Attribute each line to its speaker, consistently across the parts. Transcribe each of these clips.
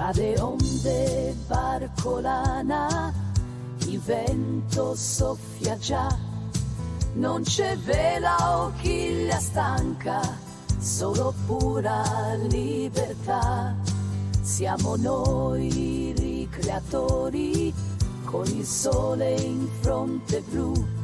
Speaker 1: Tra le onde barcolana, il vento soffia già, non c'è vela o chiglia stanca, solo pura libertà. Siamo noi i ricreatori, con il sole in fronte blu.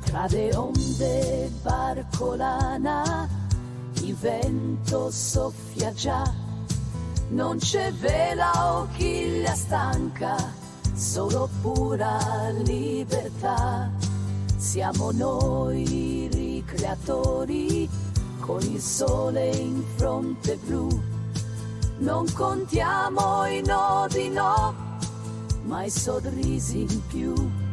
Speaker 1: Tra le onde barcolana, il vento soffia già, non c'è vela o chiglia stanca, solo pura libertà. Siamo noi i ricreatori, con il sole in fronte blu. Non contiamo i nodi, no, ma i sorrisi in più.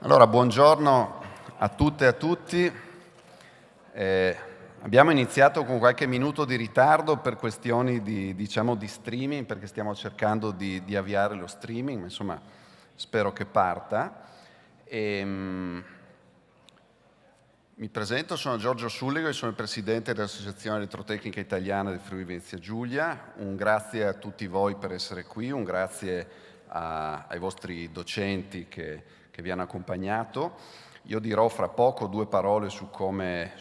Speaker 2: Allora, buongiorno a tutte e a tutti. Abbiamo iniziato con qualche minuto di ritardo per questioni di streaming, perché stiamo cercando di avviare lo streaming. Insomma, spero che parta. Mi presento, sono Giorgio Sulligo e sono il presidente dell'Associazione Elettrotecnica Italiana del Friuli Venezia Giulia. Un grazie a tutti voi per essere qui, un grazie ai vostri docenti che vi hanno accompagnato. Io dirò fra poco 2 parole su come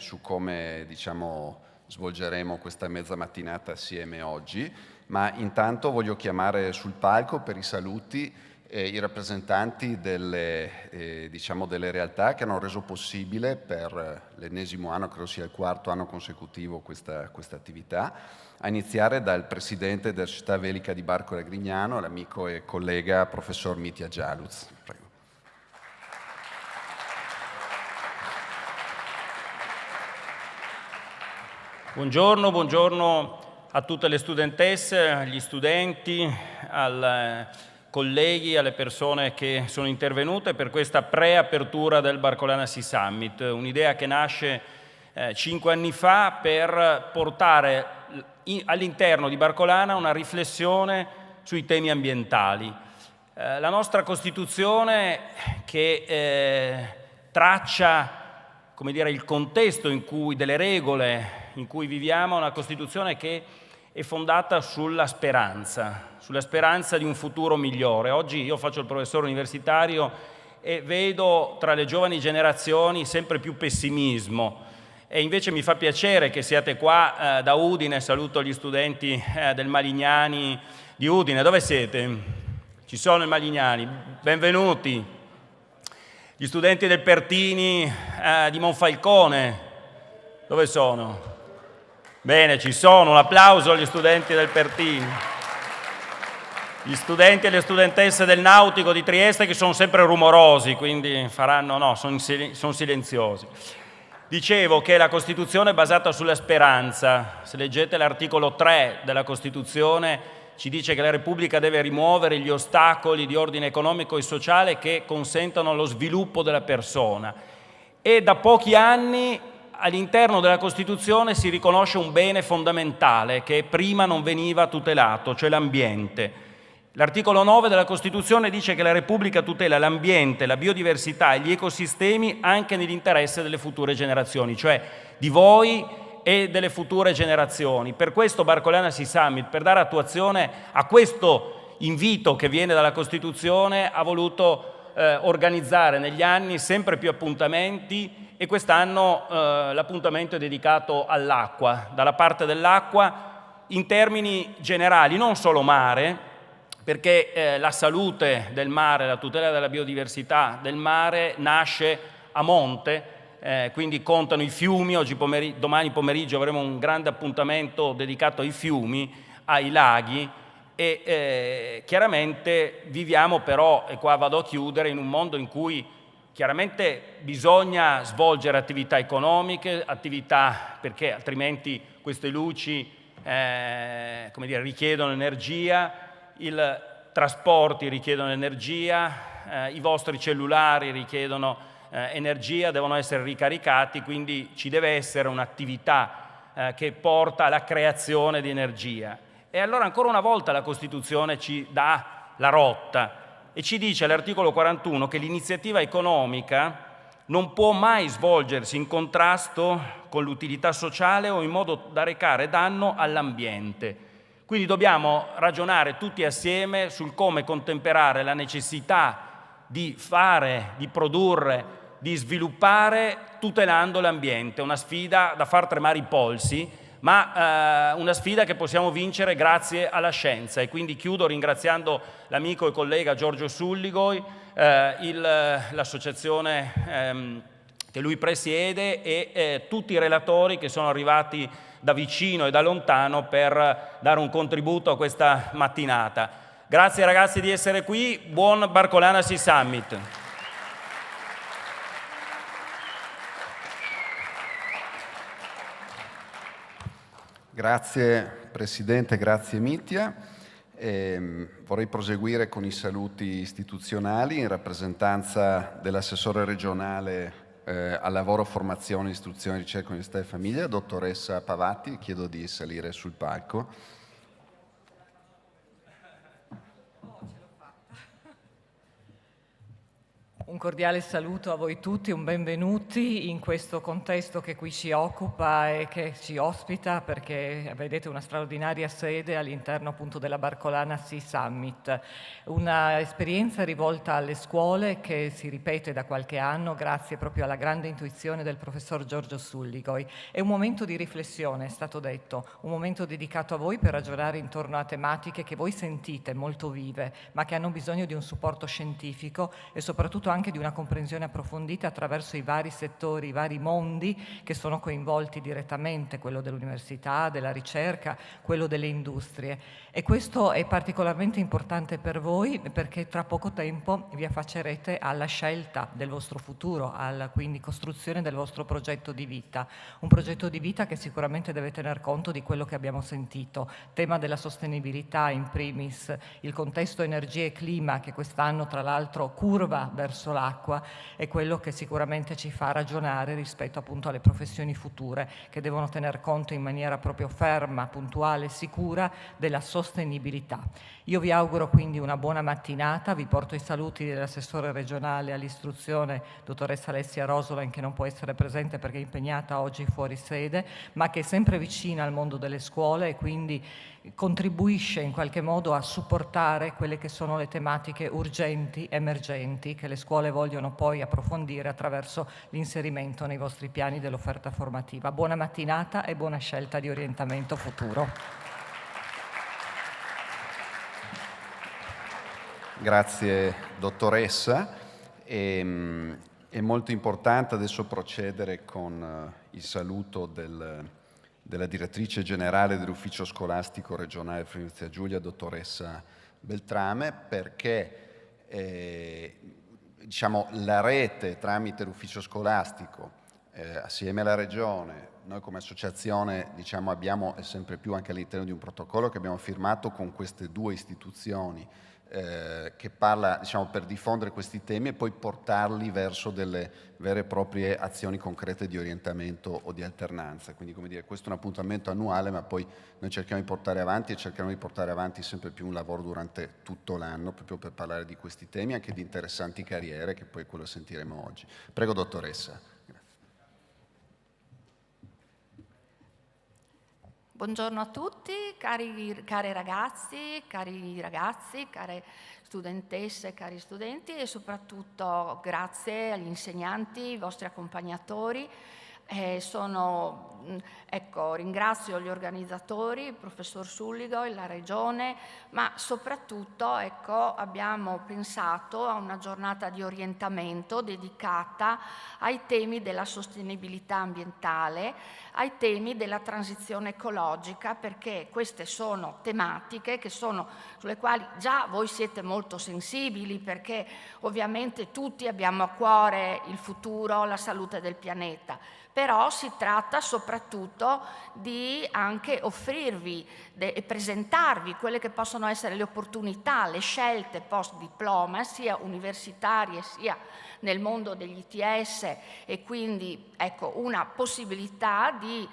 Speaker 2: diciamo, svolgeremo questa mezza mattinata assieme oggi, ma intanto voglio chiamare sul palco per i saluti i rappresentanti delle realtà che hanno reso possibile per l'ennesimo anno, credo sia il 4º anno consecutivo, questa attività, a iniziare dal presidente della Società Velica di Barcola Grignano, l'amico e collega professor Mitja Jaluz. Prego.
Speaker 3: Buongiorno a tutte le studentesse, agli studenti, ai colleghi, alle persone che sono intervenute per questa preapertura del Barcolana Sea Summit, un'idea che nasce 5 anni fa per portare all'interno di Barcolana una riflessione sui temi ambientali. La nostra Costituzione che traccia, come dire, il contesto in cui, delle regole in cui viviamo, una Costituzione che è fondata sulla speranza di un futuro migliore. Oggi io faccio il professore universitario e vedo tra le giovani generazioni sempre più pessimismo e invece mi fa piacere che siate qua da Udine. Saluto gli studenti del Malignani di Udine. Dove siete? Ci sono i Malignani, benvenuti. Gli studenti del Pertini di Monfalcone, dove sono? Bene, ci sono, un applauso agli studenti del Pertini. Gli studenti e le studentesse del Nautico di Trieste, che sono sempre rumorosi, quindi sono silenziosi. Dicevo che la Costituzione è basata sulla speranza. Se leggete l'articolo 3 della Costituzione, ci dice che la Repubblica deve rimuovere gli ostacoli di ordine economico e sociale che consentano lo sviluppo della persona. E da pochi anni all'interno della Costituzione si riconosce un bene fondamentale che prima non veniva tutelato, cioè l'ambiente. L'articolo 9 della Costituzione dice che la Repubblica tutela l'ambiente, la biodiversità e gli ecosistemi anche nell'interesse delle future generazioni, cioè di voi e delle future generazioni. Per questo Barcolana Sea Summit, per dare attuazione a questo invito che viene dalla Costituzione, ha voluto organizzare negli anni sempre più appuntamenti e quest'anno l'appuntamento è dedicato all'acqua, dalla parte dell'acqua in termini generali, non solo mare, perché la salute del mare, la tutela della biodiversità del mare nasce a monte, quindi contano i fiumi. Domani pomeriggio avremo un grande appuntamento dedicato ai fiumi, ai laghi e chiaramente viviamo però, e qua vado a chiudere, in un mondo in cui chiaramente bisogna svolgere attività economiche, perché altrimenti queste luci richiedono energia, i trasporti richiedono energia, i vostri cellulari richiedono energia, devono essere ricaricati, quindi ci deve essere un'attività che porta alla creazione di energia. E allora ancora una volta la Costituzione ci dà la rotta e ci dice all'articolo 41 che l'iniziativa economica non può mai svolgersi in contrasto con l'utilità sociale o in modo da recare danno all'ambiente. Quindi dobbiamo ragionare tutti assieme sul come contemperare la necessità di fare, di produrre, di sviluppare tutelando l'ambiente. Una sfida da far tremare i polsi, ma una sfida che possiamo vincere grazie alla scienza. E quindi chiudo ringraziando l'amico e collega Giorgio Sulligo, l'associazione che lui presiede e tutti i relatori che sono arrivati da vicino e da lontano per dare un contributo a questa mattinata. Grazie ragazzi di essere qui, buon Barcolana Sea Summit.
Speaker 2: Grazie Presidente, grazie Mitja. Vorrei proseguire con i saluti istituzionali in rappresentanza dell'assessore regionale al lavoro, formazione, istruzione, ricerca, università e famiglia, dottoressa Pavati. Chiedo di salire sul palco.
Speaker 4: Un cordiale saluto a voi tutti, un benvenuti in questo contesto che qui ci occupa e che ci ospita, perché vedete una straordinaria sede all'interno appunto della Barcolana Sea Summit. Una esperienza rivolta alle scuole che si ripete da qualche anno grazie proprio alla grande intuizione del professor Giorgio Sulligoj. È un momento di riflessione, è stato detto, un momento dedicato a voi per ragionare intorno a tematiche che voi sentite molto vive, ma che hanno bisogno di un supporto scientifico e soprattutto anche di una comprensione approfondita attraverso i vari settori, i vari mondi che sono coinvolti direttamente, quello dell'università, della ricerca, quello delle industrie. E questo è particolarmente importante per voi perché tra poco tempo vi affaccerete alla scelta del vostro futuro, alla quindi costruzione del vostro progetto di vita. Un progetto di vita che sicuramente deve tener conto di quello che abbiamo sentito, tema della sostenibilità in primis, il contesto energia e clima che quest'anno tra l'altro curva verso l'acqua, è quello che sicuramente ci fa ragionare rispetto appunto alle professioni future che devono tener conto in maniera proprio ferma, puntuale, sicura della sostenibilità. Io vi auguro quindi una buona mattinata, vi porto i saluti dell'assessore regionale all'istruzione, dottoressa Alessia Rosolen, che non può essere presente perché è impegnata oggi fuori sede, ma che è sempre vicina al mondo delle scuole e quindi contribuisce in qualche modo a supportare quelle che sono le tematiche urgenti, emergenti, che le scuole vogliono poi approfondire attraverso l'inserimento nei vostri piani dell'offerta formativa. Buona mattinata e buona scelta di orientamento futuro.
Speaker 2: Grazie dottoressa. È molto importante adesso procedere con il saluto della direttrice generale dell'ufficio scolastico regionale Friuli Venezia Giulia, dottoressa Beltrame, perché diciamo, la rete tramite l'ufficio scolastico assieme alla regione, noi come associazione diciamo, abbiamo sempre più anche all'interno di un protocollo che abbiamo firmato con queste due istituzioni che parla diciamo, per diffondere questi temi e poi portarli verso delle vere e proprie azioni concrete di orientamento o di alternanza. Quindi come dire, questo è un appuntamento annuale, ma poi noi cerchiamo di portare avanti e cerchiamo di portare avanti sempre più un lavoro durante tutto l'anno proprio per parlare di questi temi, anche di interessanti carriere, che poi quello sentiremo oggi. Prego dottoressa.
Speaker 5: Buongiorno a tutti, cari ragazzi, care studentesse, cari studenti e soprattutto grazie agli insegnanti, i vostri accompagnatori. Ringrazio gli organizzatori, il professor Sulligoj, la Regione, ma soprattutto abbiamo pensato a una giornata di orientamento dedicata ai temi della sostenibilità ambientale, ai temi della transizione ecologica, perché queste sono tematiche sulle quali già voi siete molto sensibili, perché ovviamente tutti abbiamo a cuore il futuro, la salute del pianeta. Però si tratta soprattutto di anche offrirvi e presentarvi quelle che possono essere le opportunità, le scelte post-diploma, sia universitarie sia nel mondo degli ITS, e quindi una possibilità di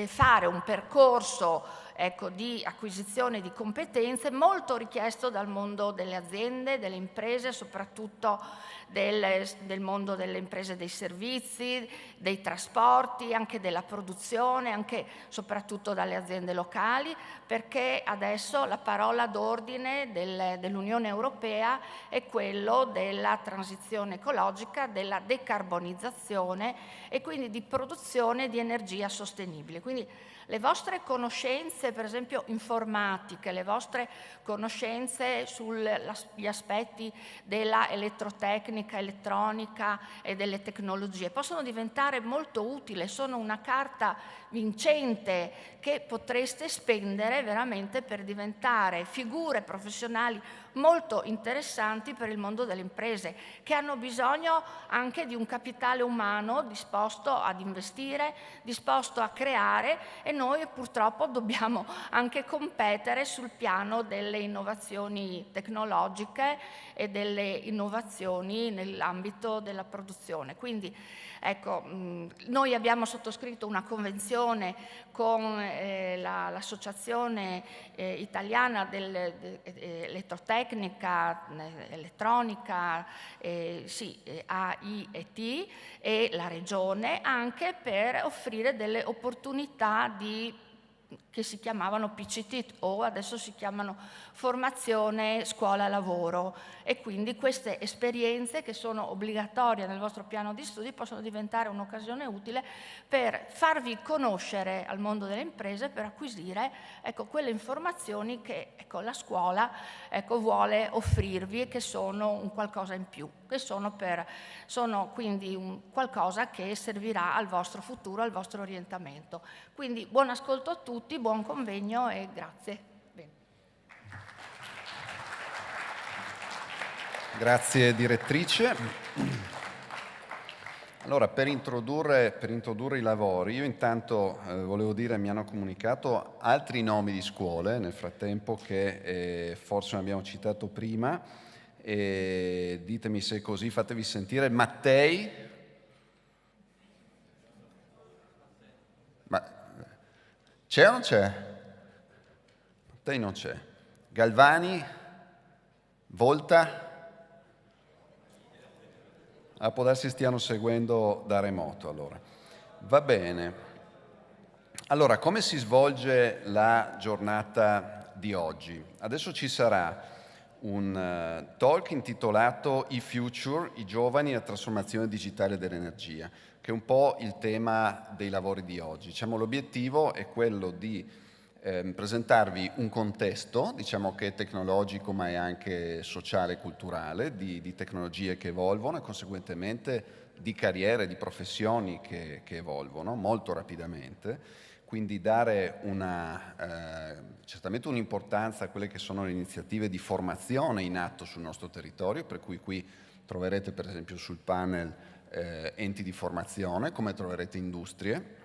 Speaker 5: fare un percorso di acquisizione di competenze molto richiesto dal mondo delle aziende, delle imprese, soprattutto del mondo delle imprese dei servizi, dei trasporti, anche della produzione, anche soprattutto dalle aziende locali, perché adesso la parola d'ordine dell'Unione Europea è quello della transizione ecologica, della decarbonizzazione e quindi di produzione di energia sostenibile. Quindi le vostre conoscenze, per esempio informatiche, le vostre conoscenze sugli aspetti della elettrotecnica, elettronica e delle tecnologie possono diventare molto utili, sono una carta vincente che potreste spendere veramente per diventare figure professionali molto interessanti per il mondo delle imprese, che hanno bisogno anche di un capitale umano disposto ad investire, disposto a creare, e noi purtroppo dobbiamo dobbiamo anche competere sul piano delle innovazioni tecnologiche e delle innovazioni nell'ambito della produzione. Quindi ecco, noi abbiamo sottoscritto una convenzione con l'Associazione Italiana dell'Elettrotecnica, Elettronica, AIET, e la Regione, anche per offrire delle opportunità che si chiamavano PCT o adesso si chiamano formazione scuola-lavoro, e quindi queste esperienze che sono obbligatorie nel vostro piano di studi possono diventare un'occasione utile per farvi conoscere al mondo delle imprese, per acquisire quelle informazioni che la scuola vuole offrirvi e che sono un qualcosa in più, che sono quindi un qualcosa che servirà al vostro futuro, al vostro orientamento. Quindi buon ascolto a tutti, buon convegno e grazie. Bene.
Speaker 2: Grazie direttrice. Allora, per introdurre i lavori, io intanto volevo dire, mi hanno comunicato altri nomi di scuole nel frattempo che forse non abbiamo citato prima, e ditemi se è così, fatevi sentire. Mattei? Ma c'è o non c'è? Mattei non c'è. Galvani? Volta? Può darsi stiano seguendo da remoto, allora. Va bene. Allora, come si svolge la giornata di oggi? Adesso ci sarà un talk intitolato e-Future, i giovani e la trasformazione digitale dell'energia, che è un po' il tema dei lavori di oggi. Diciamo, l'obiettivo è quello di presentarvi un contesto, diciamo che è tecnologico ma è anche sociale e culturale, di tecnologie che evolvono e conseguentemente di carriere, di professioni che evolvono molto rapidamente, quindi dare certamente un'importanza a quelle che sono le iniziative di formazione in atto sul nostro territorio, per cui qui troverete per esempio sul panel enti di formazione, come troverete industrie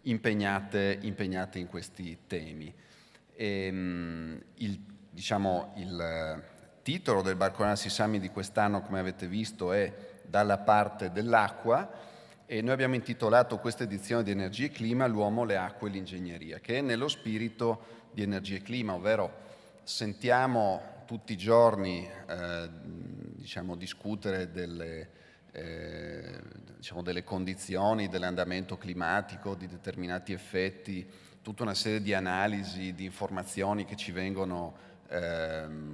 Speaker 2: impegnate in questi temi. Il titolo del Barcolana Summit di quest'anno, come avete visto, è Dalla parte dell'acqua, e noi abbiamo intitolato questa edizione di Energia e Clima L'uomo, le acque e l'ingegneria, che è nello spirito di Energia e Clima, ovvero sentiamo tutti i giorni discutere delle condizioni dell'andamento climatico, di determinati effetti, tutta una serie di analisi, di informazioni che ci vengono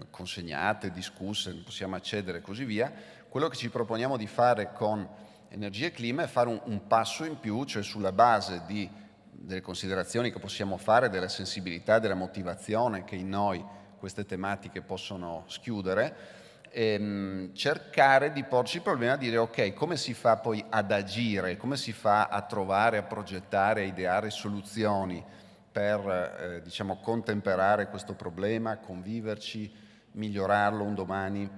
Speaker 2: consegnate, discusse, possiamo accedere e così via. Quello che ci proponiamo di fare con Energia e Clima è fare un passo in più, cioè sulla base delle considerazioni che possiamo fare, della sensibilità, della motivazione che in noi queste tematiche possono schiudere, cercare di porci il problema di dire ok, come si fa poi ad agire, come si fa a trovare, a progettare, a ideare soluzioni per contemperare questo problema, conviverci, migliorarlo un domani.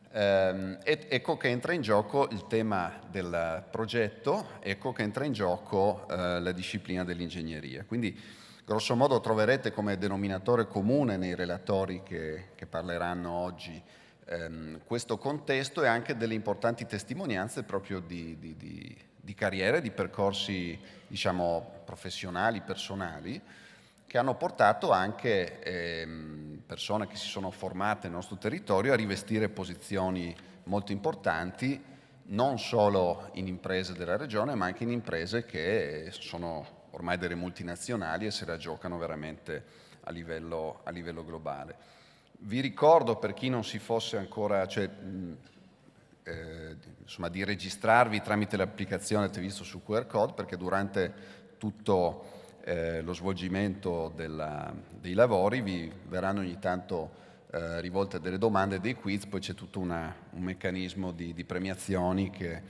Speaker 2: Ecco che entra in gioco il tema del progetto, ecco che entra in gioco la disciplina dell'ingegneria. Quindi grosso modo troverete come denominatore comune nei relatori che parleranno oggi questo contesto e anche delle importanti testimonianze proprio di carriere, di percorsi professionali, personali, che hanno portato anche persone che si sono formate nel nostro territorio a rivestire posizioni molto importanti, non solo in imprese della regione, ma anche in imprese che sono ormai delle multinazionali e se la giocano veramente a livello globale. Vi ricordo, per chi non si fosse ancora, di registrarvi tramite l'applicazione, avete visto sul QR code, perché durante tutto lo svolgimento dei lavori vi verranno ogni tanto rivolte delle domande, dei quiz, poi c'è tutto un meccanismo di premiazioni che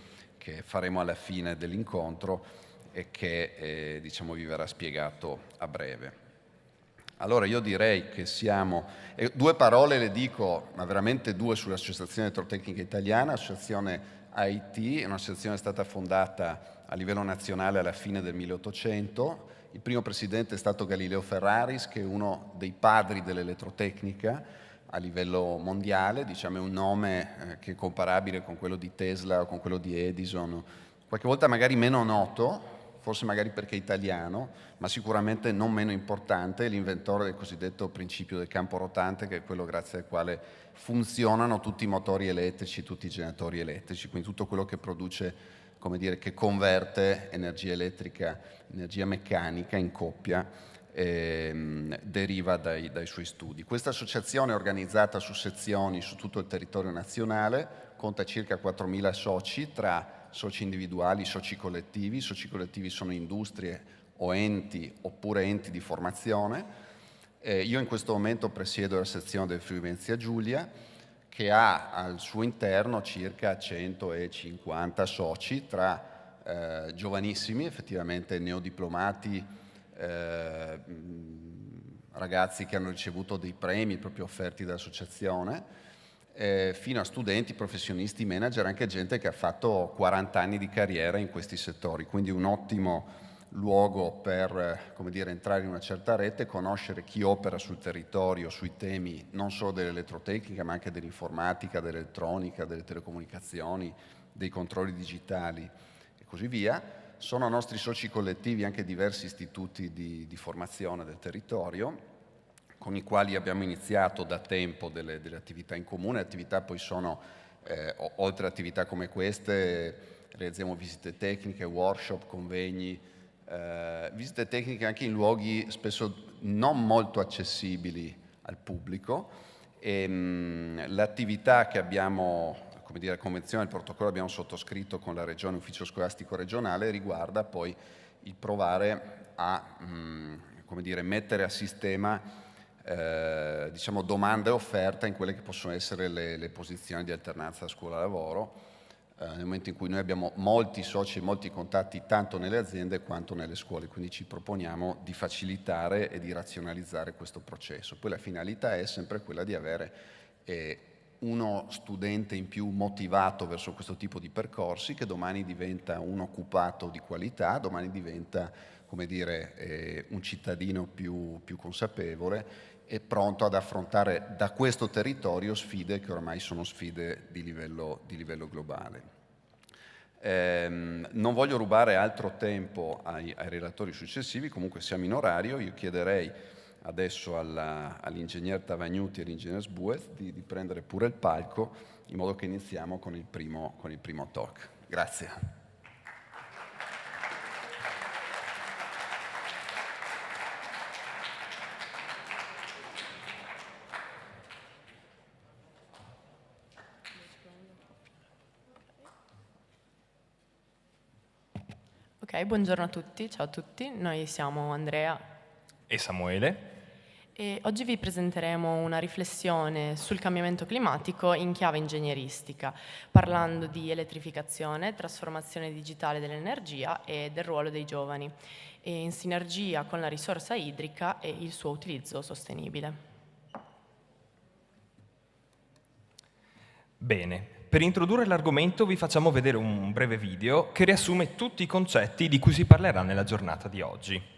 Speaker 2: faremo alla fine dell'incontro e che vi verrà spiegato a breve. Allora io direi che due parole le dico, ma veramente due, sull'Associazione Elettrotecnica Italiana. L'associazione AIT è un'associazione che è stata fondata a livello nazionale alla fine del 1800 Il primo presidente è stato Galileo Ferraris, che è uno dei padri dell'elettrotecnica a livello mondiale, diciamo è un nome che è comparabile con quello di Tesla o con quello di Edison, qualche volta magari meno noto, forse magari perché è italiano, ma sicuramente non meno importante, è l'inventore del cosiddetto principio del campo rotante, che è quello grazie al quale funzionano tutti i motori elettrici, tutti i generatori elettrici, quindi tutto quello che produce, come dire, che converte energia elettrica, energia meccanica in coppia, deriva dai suoi studi. Questa associazione è organizzata su sezioni su tutto il territorio nazionale, conta circa 4.000 soci, tra soci individuali, soci collettivi. I soci collettivi sono industrie o enti oppure enti di formazione. Io in questo momento presiedo la sezione del Friuli Venezia Giulia, che ha al suo interno circa 150 soci, tra giovanissimi, effettivamente neodiplomati, ragazzi che hanno ricevuto dei premi proprio offerti dall'associazione, fino a studenti, professionisti, manager, anche gente che ha fatto 40 anni di carriera in questi settori, quindi un ottimo luogo per, come dire, entrare in una certa rete, conoscere chi opera sul territorio, sui temi non solo dell'elettrotecnica ma anche dell'informatica, dell'elettronica, delle telecomunicazioni, dei controlli digitali e così via. Sono nostri soci collettivi anche diversi istituti di formazione del territorio, con i quali abbiamo iniziato da tempo delle attività in comune. Le attività poi sono, oltre a attività come queste, realizziamo visite tecniche, workshop, convegni, visite tecniche anche in luoghi spesso non molto accessibili al pubblico. L'attività che abbiamo, come dire, la convenzione, il protocollo abbiamo sottoscritto con la Regione, Ufficio Scolastico Regionale, riguarda poi il provare a, come dire, mettere a sistema diciamo domanda e offerta in quelle che possono essere le posizioni di alternanza scuola-lavoro, nel momento in cui noi abbiamo molti soci e molti contatti tanto nelle aziende quanto nelle scuole, quindi ci proponiamo di facilitare e di razionalizzare questo processo. Poi la finalità è sempre quella di avere uno studente in più motivato verso questo tipo di percorsi, che domani diventa un occupato di qualità, domani diventa, come dire, un cittadino più consapevole e pronto ad affrontare da questo territorio sfide che ormai sono sfide di livello globale. Non voglio rubare altro tempo ai relatori successivi, comunque siamo in orario. Io chiederei adesso all'ingegner Tavagnuti e all'ingegner Sbuez di prendere pure il palco, in modo che iniziamo con il primo talk. Grazie.
Speaker 6: Ok, buongiorno a tutti, ciao a tutti, noi siamo Andrea
Speaker 7: e Samuele
Speaker 6: e oggi vi presenteremo una riflessione sul cambiamento climatico in chiave ingegneristica, parlando di elettrificazione, trasformazione digitale dell'energia e del ruolo dei giovani, e in sinergia con la risorsa idrica e il suo utilizzo sostenibile.
Speaker 7: Bene. Per introdurre l'argomento vi facciamo vedere un breve video che riassume tutti i concetti di cui si parlerà nella giornata di oggi.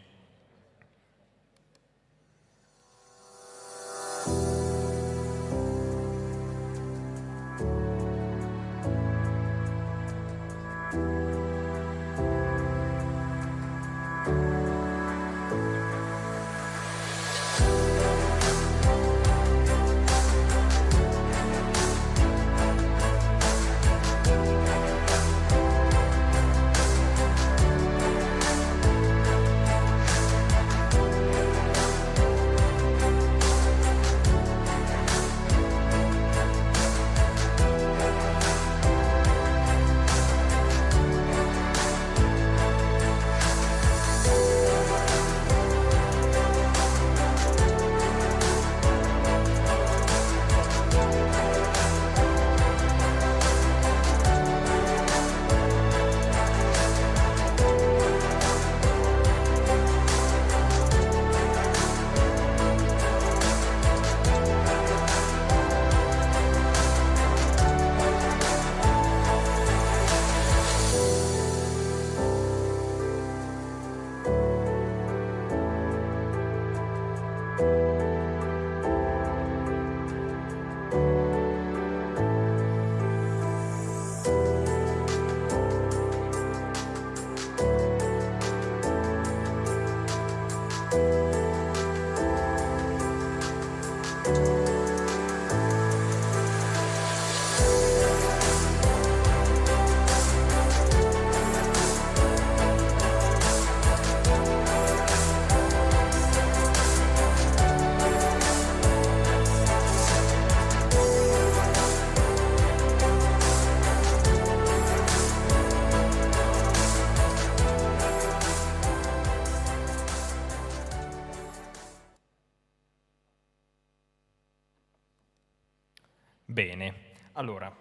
Speaker 7: Bene, allora,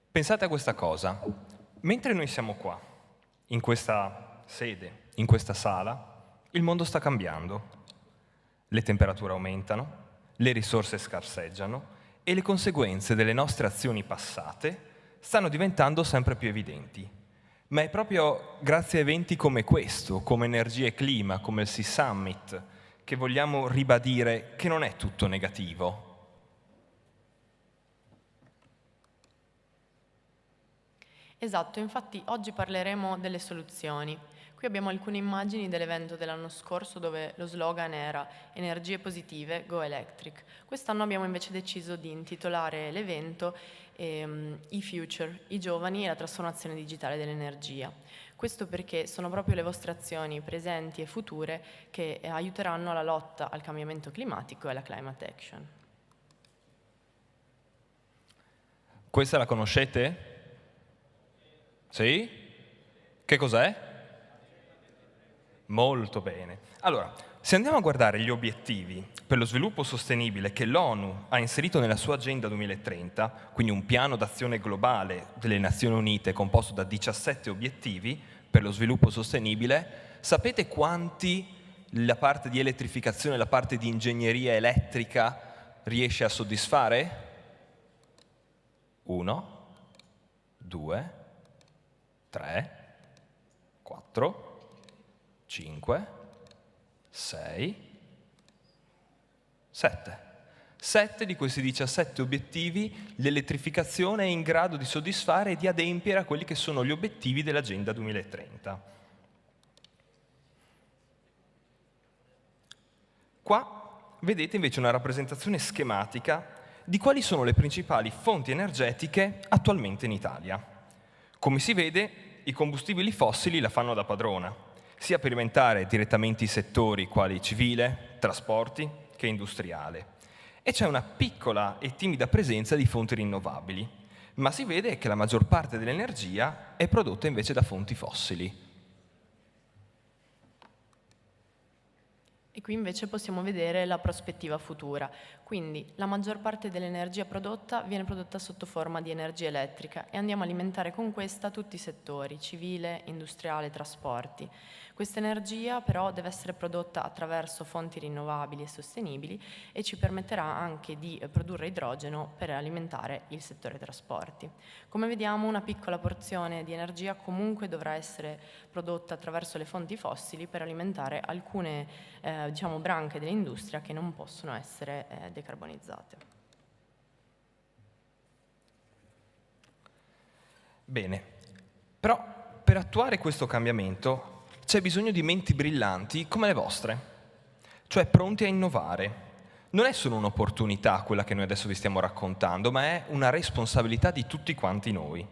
Speaker 7: pensate a questa cosa. Mentre noi siamo qua, in questa sede, in questa sala, il mondo sta cambiando. Le temperature aumentano, le risorse scarseggiano e le conseguenze delle nostre azioni passate stanno diventando sempre più evidenti. Ma è proprio grazie a eventi come questo, come energia e clima, come il Sea Summit, che vogliamo ribadire che non è tutto negativo.
Speaker 6: Esatto, infatti oggi parleremo delle soluzioni. Qui abbiamo alcune immagini dell'evento dell'anno scorso dove lo slogan era Energie positive, Go Electric. Quest'anno abbiamo invece deciso di intitolare l'evento e-Future, i giovani e la trasformazione digitale dell'energia. Questo perché sono proprio le vostre azioni presenti e future che aiuteranno alla lotta al cambiamento climatico e alla climate action.
Speaker 7: Questa la conoscete? Sì? Che cos'è? Molto bene. Allora, se andiamo a guardare gli obiettivi per lo sviluppo sostenibile che l'ONU ha inserito nella sua Agenda 2030, quindi un piano d'azione globale delle Nazioni Unite composto da 17 obiettivi per lo sviluppo sostenibile, sapete quanti la parte di elettrificazione, la parte di ingegneria elettrica riesce a soddisfare? 1, 2, 3, 4, 5, 6, 7. 7 di questi 17 obiettivi l'elettrificazione è in grado di soddisfare e di adempiere a quelli che sono gli obiettivi dell'Agenda 2030. Qua vedete invece una rappresentazione schematica di quali sono le principali fonti energetiche attualmente in Italia. Come si vede, i combustibili fossili la fanno da padrona, sia per alimentare direttamente i settori quali civile, trasporti, che industriale. E c'è una piccola e timida presenza di fonti rinnovabili, ma si vede che la maggior parte dell'energia è prodotta invece da fonti fossili.
Speaker 6: E qui invece possiamo vedere la prospettiva futura. Quindi la maggior parte dell'energia prodotta viene prodotta sotto forma di energia elettrica e andiamo a alimentare con questa tutti i settori, civile, industriale, trasporti. Questa energia però deve essere prodotta attraverso fonti rinnovabili e sostenibili e ci permetterà anche di produrre idrogeno per alimentare il settore trasporti. Come vediamo, una piccola porzione di energia comunque dovrà essere prodotta attraverso le fonti fossili per alimentare alcune branche dell'industria che non possono essere decarbonizzate.
Speaker 7: Bene, però per attuare questo cambiamento c'è bisogno di menti brillanti come le vostre, cioè pronti a innovare. Non è solo un'opportunità quella che noi adesso vi stiamo raccontando, ma è una responsabilità di tutti quanti noi.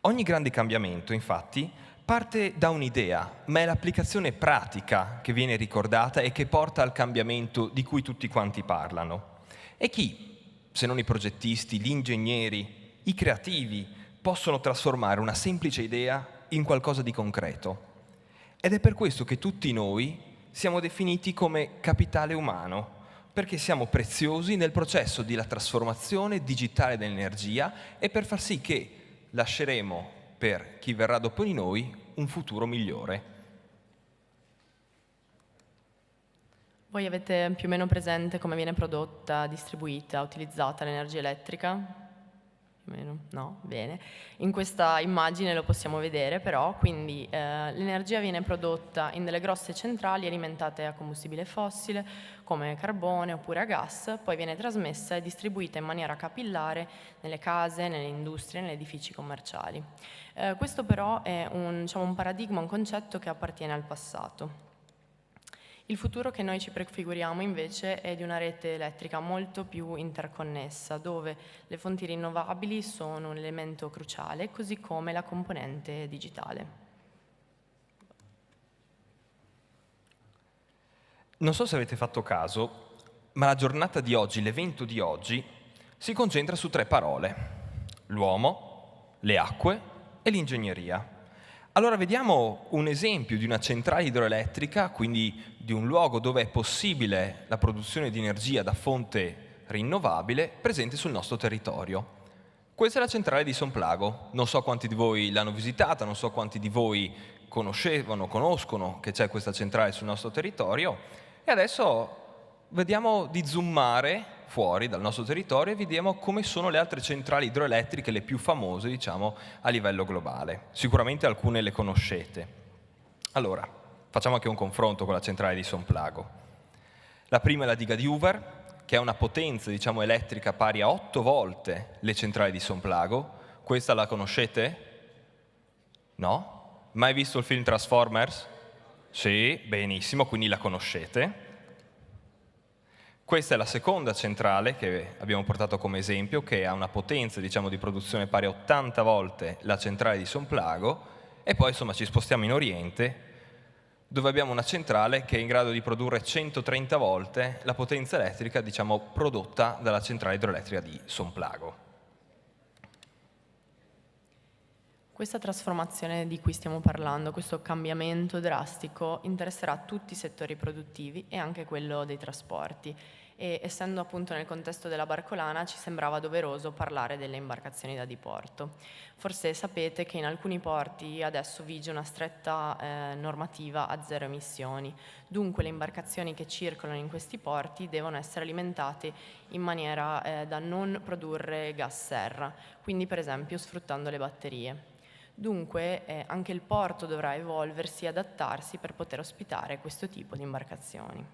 Speaker 7: Ogni grande cambiamento, infatti, parte da un'idea, ma è l'applicazione pratica che viene ricordata e che porta al cambiamento di cui tutti quanti parlano. E chi, se non i progettisti, gli ingegneri, i creativi, possono trasformare una semplice idea in qualcosa di concreto? Ed è per questo che tutti noi siamo definiti come capitale umano, perché siamo preziosi nel processo della trasformazione digitale dell'energia e per far sì che lasceremo per chi verrà dopo di noi un futuro migliore.
Speaker 6: Voi avete più o meno presente come viene prodotta, distribuita, utilizzata l'energia elettrica? Più o meno? No? Bene. In questa immagine lo possiamo vedere però, quindi l'energia viene prodotta in delle grosse centrali alimentate a combustibile fossile come carbone oppure a gas, poi viene trasmessa e distribuita in maniera capillare nelle case, nelle industrie, negli edifici commerciali. Questo però è un paradigma, un concetto che appartiene al passato. Il futuro che noi ci prefiguriamo invece è di una rete elettrica molto più interconnessa, dove le fonti rinnovabili sono un elemento cruciale, così come la componente digitale.
Speaker 7: Non so se avete fatto caso, ma la giornata di oggi, l'evento di oggi, si concentra su 3 parole: l'uomo, le acque e l'ingegneria. Allora vediamo un esempio di una centrale idroelettrica, quindi di un luogo dove è possibile la produzione di energia da fonte rinnovabile presente sul nostro territorio. Questa è la centrale di Somplago. Non so quanti di voi l'hanno visitata, non so quanti di voi conoscono che c'è questa centrale sul nostro territorio. E adesso vediamo di zoomare fuori dal nostro territorio e vediamo come sono le altre centrali idroelettriche, le più famose, diciamo, a livello globale. Sicuramente alcune le conoscete. Allora, facciamo anche un confronto con la centrale di Somplago. La prima è la diga di Hoover, che ha una potenza, diciamo, elettrica pari a 8 volte le centrali di Somplago. Questa la conoscete? No? Mai visto il film Transformers? Sì, benissimo, quindi la conoscete. Questa è la seconda centrale che abbiamo portato come esempio, che ha una potenza, diciamo, di produzione pari a 80 volte la centrale di Somplago, e poi insomma ci spostiamo in Oriente, dove abbiamo una centrale che è in grado di produrre 130 volte la potenza elettrica, diciamo, prodotta dalla centrale idroelettrica di Somplago.
Speaker 6: Questa trasformazione di cui stiamo parlando, questo cambiamento drastico, interesserà tutti i settori produttivi e anche quello dei trasporti. E essendo appunto nel contesto della barcolana ci sembrava doveroso parlare delle imbarcazioni da diporto. Forse sapete che in alcuni porti adesso vige una stretta normativa a 0 emissioni, dunque le imbarcazioni che circolano in questi porti devono essere alimentate in maniera da non produrre gas serra, quindi per esempio sfruttando le batterie. Dunque anche il porto dovrà evolversi e adattarsi per poter ospitare questo tipo di imbarcazioni.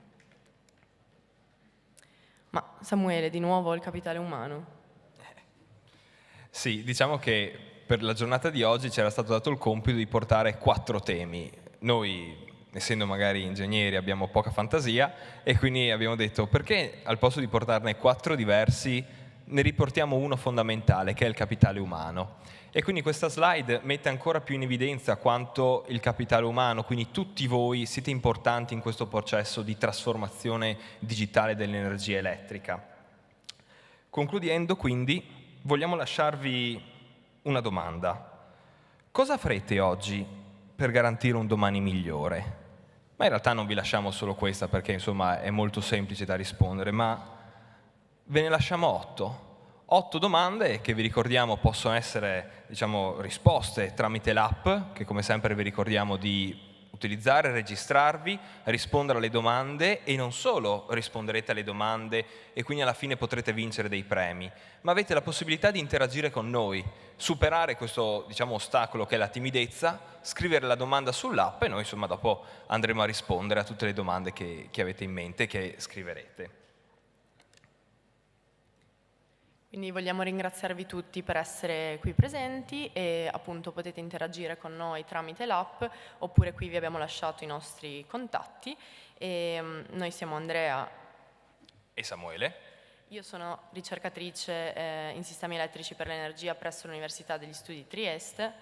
Speaker 6: Ma Samuele, di nuovo il capitale umano?
Speaker 7: Sì, diciamo che per la giornata di oggi ci era stato dato il compito di portare 4 temi. Noi, essendo magari ingegneri, abbiamo poca fantasia e quindi abbiamo detto: perché al posto di portarne 4 diversi ne riportiamo uno fondamentale, che è il capitale umano. E quindi questa slide mette ancora più in evidenza quanto il capitale umano, quindi tutti voi, siete importanti in questo processo di trasformazione digitale dell'energia elettrica. Concludendo, quindi, vogliamo lasciarvi una domanda. Cosa farete oggi per garantire un domani migliore? Ma in realtà non vi lasciamo solo questa, perché insomma è molto semplice da rispondere, ma ve ne lasciamo 8. 8 domande che vi ricordiamo possono essere, diciamo, risposte tramite l'app, che come sempre vi ricordiamo di utilizzare, registrarvi, rispondere alle domande, e non solo risponderete alle domande e quindi alla fine potrete vincere dei premi, ma avete la possibilità di interagire con noi, superare questo, diciamo, ostacolo che è la timidezza, scrivere la domanda sull'app e noi insomma dopo andremo a rispondere a tutte le domande che avete in mente, che scriverete.
Speaker 6: Quindi vogliamo ringraziarvi tutti per essere qui presenti e appunto potete interagire con noi tramite l'app, oppure qui vi abbiamo lasciato i nostri contatti. E noi siamo Andrea
Speaker 7: e Samuele.
Speaker 6: Io sono ricercatrice in sistemi elettrici per l'energia presso l'Università degli Studi di Trieste.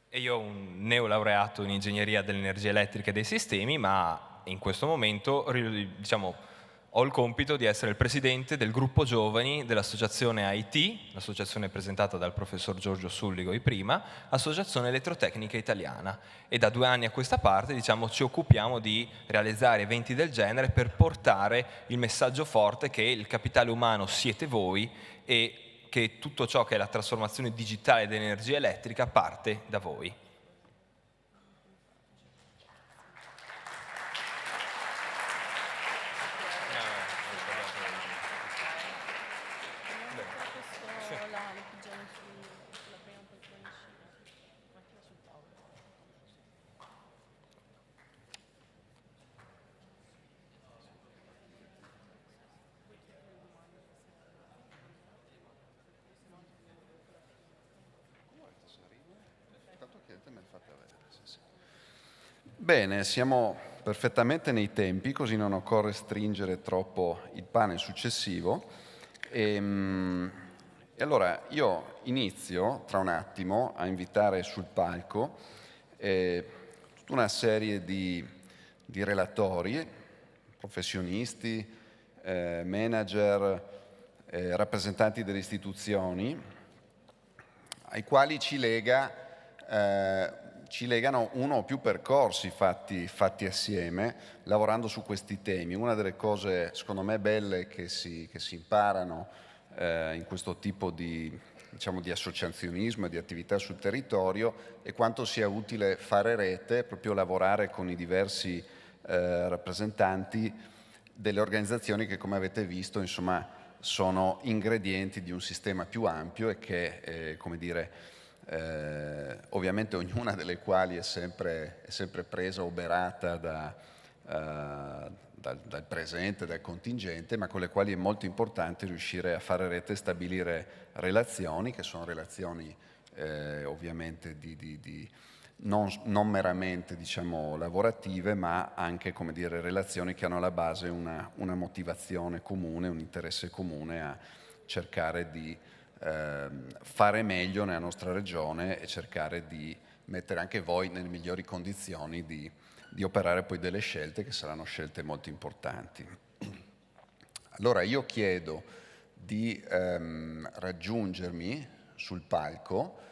Speaker 7: E io ho un neolaureato in ingegneria dell'energia elettrica e dei sistemi, ma in questo momento, diciamo, ho il compito di essere il presidente del gruppo giovani dell'associazione IT, l'associazione presentata dal professor Giorgio Sulligo prima, Associazione Elettrotecnica Italiana. E da 2 anni a questa parte, diciamo, ci occupiamo di realizzare eventi del genere per portare il messaggio forte che il capitale umano siete voi e che tutto ciò che è la trasformazione digitale dell'energia elettrica parte da voi.
Speaker 2: Bene, siamo perfettamente nei tempi, così non occorre stringere troppo il panel successivo. E allora io inizio tra un attimo a invitare sul palco tutta una serie di relatori, professionisti, manager, rappresentanti delle istituzioni, ai quali ci legano uno o più percorsi fatti assieme, lavorando su questi temi. Una delle cose, secondo me, belle che si imparano in questo tipo di associazionismo e di attività sul territorio è quanto sia utile fare rete, proprio lavorare con i diversi rappresentanti delle organizzazioni che, come avete visto, insomma, sono ingredienti di un sistema più ampio e che, ovviamente ognuna delle quali è sempre presa, oberata dal presente, dal contingente, ma con le quali è molto importante riuscire a fare rete e stabilire relazioni, che sono relazioni ovviamente non meramente lavorative, ma anche relazioni che hanno alla base una motivazione comune, un interesse comune a cercare di fare meglio nella nostra regione e cercare di mettere anche voi nelle migliori condizioni di operare poi delle scelte che saranno scelte molto importanti. Allora io chiedo di raggiungermi sul palco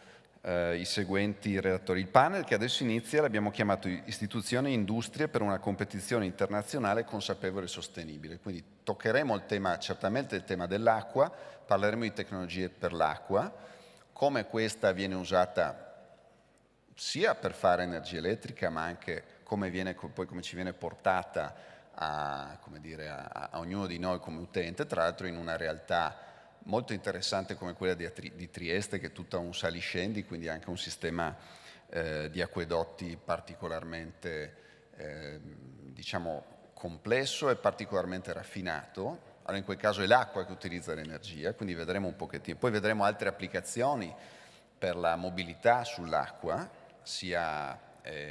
Speaker 2: i seguenti relatori. Il panel che adesso inizia l'abbiamo chiamato Istituzioni e Industrie per una competizione internazionale consapevole e sostenibile. Quindi toccheremo certamente il tema dell'acqua, parleremo di tecnologie per l'acqua, come questa viene usata sia per fare energia elettrica, ma anche come ci viene portata a ognuno di noi come utente, tra l'altro in una realtà molto interessante come quella di Trieste, che è tutta un saliscendi, quindi anche un sistema di acquedotti particolarmente complesso e particolarmente raffinato. Allora in quel caso è l'acqua che utilizza l'energia, quindi vedremo un pochettino. Poi vedremo altre applicazioni per la mobilità sull'acqua, sia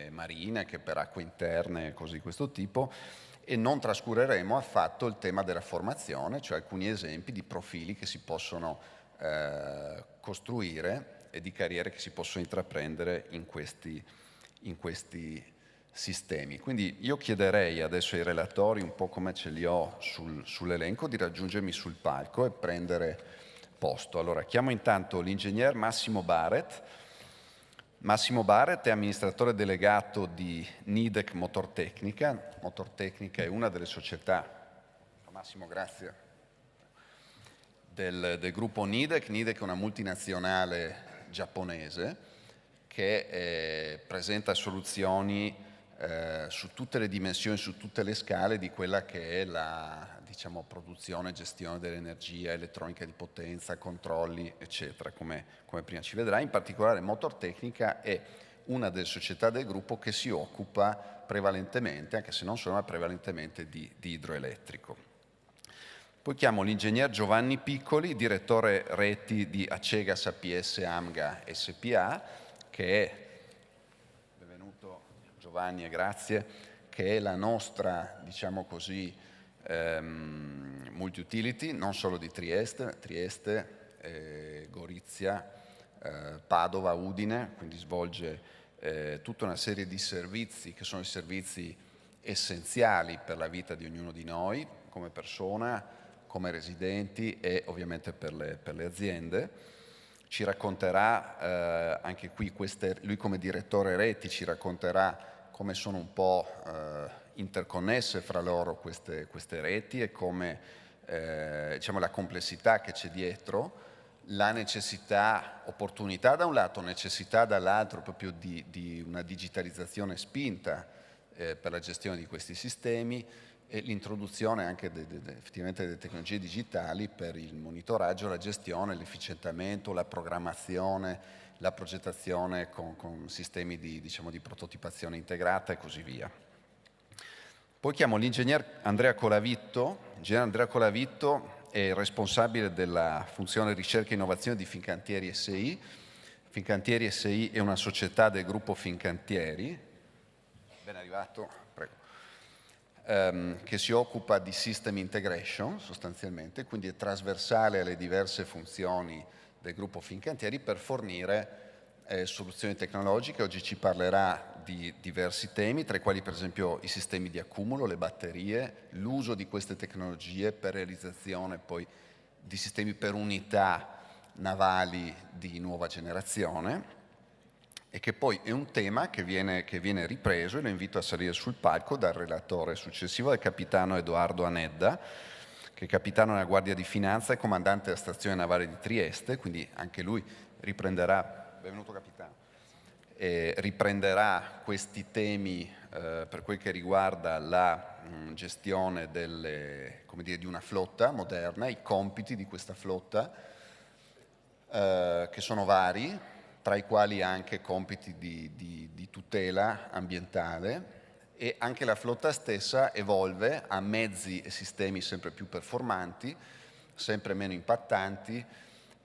Speaker 2: marine che per acque interne e cose di questo tipo, e non trascureremo affatto il tema della formazione, cioè alcuni esempi di profili che si possono costruire e di carriere che si possono intraprendere in questi sistemi. Quindi io chiederei adesso ai relatori, un po' come ce li ho sull'elenco, di raggiungermi sul palco e prendere posto. Allora chiamo intanto l'ingegner Massimo Barrett. Massimo Barrett è amministratore delegato di Nidec Motortecnica. Motortecnica è una delle società, Massimo grazie, del gruppo Nidec. Nidec è una multinazionale giapponese che presenta soluzioni su tutte le dimensioni, su tutte le scale di quella che è la produzione e gestione dell'energia, elettronica di potenza, controlli, eccetera, come prima ci vedrà. In particolare Motortecnica è una delle società del gruppo che si occupa prevalentemente, anche se non solo, ma prevalentemente di idroelettrico. Poi chiamo l'ingegner Giovanni Piccoli, direttore reti di Acegas APS AMGA SPA, che è, benvenuto Giovanni e grazie, che è la nostra, multi-utility, non solo di Trieste, Gorizia, Padova, Udine, quindi svolge tutta una serie di servizi che sono i servizi essenziali per la vita di ognuno di noi, come persona, come residenti e ovviamente per le aziende. Ci racconterà anche qui, lui come direttore reti ci racconterà come sono un po' interconnesse fra loro queste reti e come la complessità che c'è dietro, la necessità, opportunità da un lato, necessità dall'altro proprio di una digitalizzazione spinta per la gestione di questi sistemi e l'introduzione anche effettivamente delle tecnologie digitali per il monitoraggio, la gestione, l'efficientamento, la programmazione, la progettazione con sistemi di prototipazione integrata e così via. Poi chiamo l'ingegner Andrea Colavitto. L'ingegner Andrea Colavitto è il responsabile della funzione ricerca e innovazione di Fincantieri SI. Fincantieri SI è una società del gruppo Fincantieri. Ben arrivato, prego. che si occupa di system integration sostanzialmente, quindi è trasversale alle diverse funzioni del gruppo Fincantieri per fornire soluzioni tecnologiche. Oggi ci parlerà di diversi temi, tra i quali per esempio i sistemi di accumulo, le batterie, l'uso di queste tecnologie per realizzazione poi di sistemi per unità navali di nuova generazione, e che poi è un tema che viene ripreso, e lo invito a salire sul palco dal relatore successivo, del capitano Edoardo Anedda, che è capitano nella Guardia di Finanza e comandante della stazione navale di Trieste, quindi anche lui riprenderà, benvenuto capitano, riprenderà questi temi per quel che riguarda la gestione di una flotta moderna, i compiti di questa flotta, che sono vari, tra i quali anche compiti di tutela ambientale, e anche la flotta stessa evolve a mezzi e sistemi sempre più performanti, sempre meno impattanti,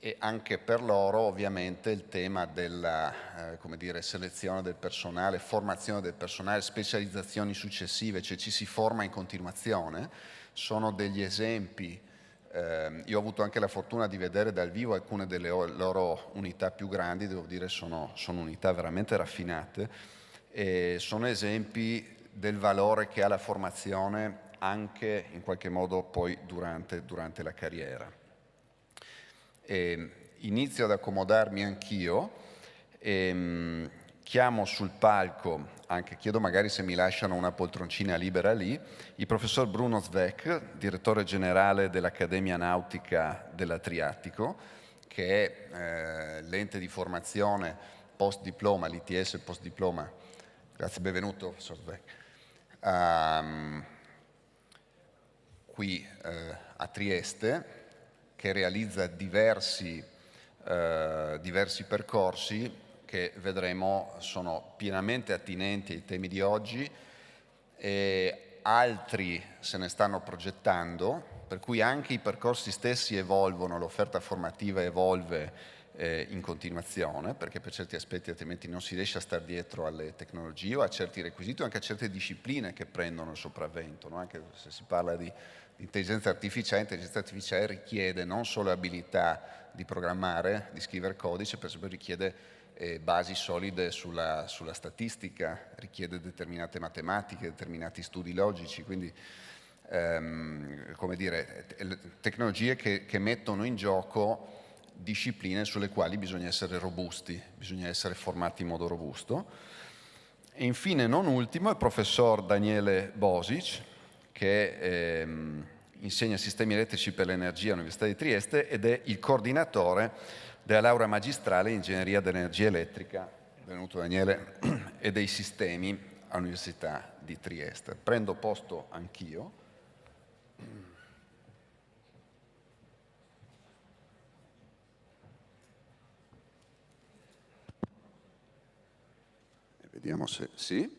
Speaker 2: e anche per loro ovviamente il tema della selezione del personale, formazione del personale, specializzazioni successive, cioè ci si forma in continuazione, sono degli esempi. Io ho avuto anche la fortuna di vedere dal vivo alcune delle loro unità più grandi, devo dire sono unità veramente raffinate, e sono esempi del valore che ha la formazione anche in qualche modo poi durante la carriera. Inizio ad accomodarmi anch'io e chiamo sul palco, chiedo magari se mi lasciano una poltroncina libera lì, il professor Bruno Zweck, direttore generale dell'Accademia Nautica dell'Adriatico, che è l'ente di formazione post-diploma, l'ITS post-diploma. Grazie, benvenuto professor Zweck. Qui a Trieste, che realizza diversi percorsi che vedremo sono pienamente attinenti ai temi di oggi, e altri se ne stanno progettando, per cui anche i percorsi stessi evolvono, l'offerta formativa evolve in continuazione, perché per certi aspetti altrimenti non si riesce a stare dietro alle tecnologie o a certi requisiti o anche a certe discipline che prendono il sopravvento, no? Anche se si parla di intelligenza artificiale richiede non solo abilità di programmare, di scrivere codice, per esempio richiede basi solide sulla statistica, richiede determinate matematiche, determinati studi logici, quindi tecnologie che mettono in gioco discipline sulle quali bisogna essere robusti, bisogna essere formati in modo robusto. E infine, non ultimo, il professor Daniele Bosic, che insegna sistemi elettrici per l'energia all'Università di Trieste ed è il coordinatore della laurea magistrale in ingegneria dell'energia elettrica, benvenuto Daniele, e dei sistemi all'Università di Trieste. Prendo posto anch'io. Vediamo se sì.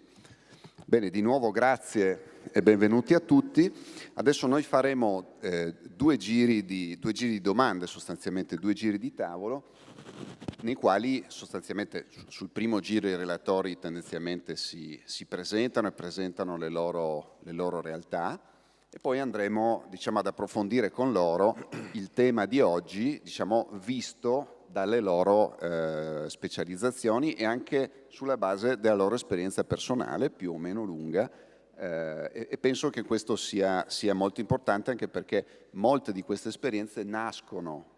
Speaker 2: Bene, di nuovo grazie e benvenuti a tutti. Adesso noi faremo due giri di domande, sostanzialmente due giri di tavolo, nei quali sostanzialmente sul primo giro i relatori tendenzialmente si presentano e presentano le loro realtà, e poi andremo ad approfondire con loro il tema di oggi, visto dalle loro specializzazioni e anche sulla base della loro esperienza personale più o meno lunga, e penso che questo sia molto importante, anche perché molte di queste esperienze nascono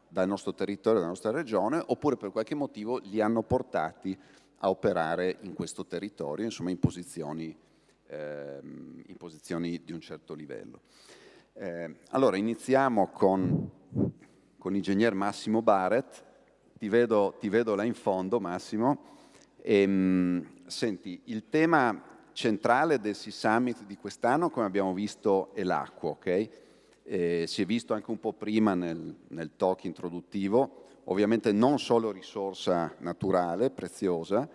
Speaker 2: dal nostro territorio, dalla nostra regione, oppure per qualche motivo li hanno portati a operare in questo territorio, insomma in posizioni di un certo livello. Allora iniziamo con l'ingegner Massimo Barrett. Ti vedo là in fondo, Massimo. Senti, il tema centrale del Sea Summit di quest'anno, come abbiamo visto, è l'acqua, ok? Si è visto anche un po' prima nel talk introduttivo, ovviamente non solo risorsa naturale, preziosa,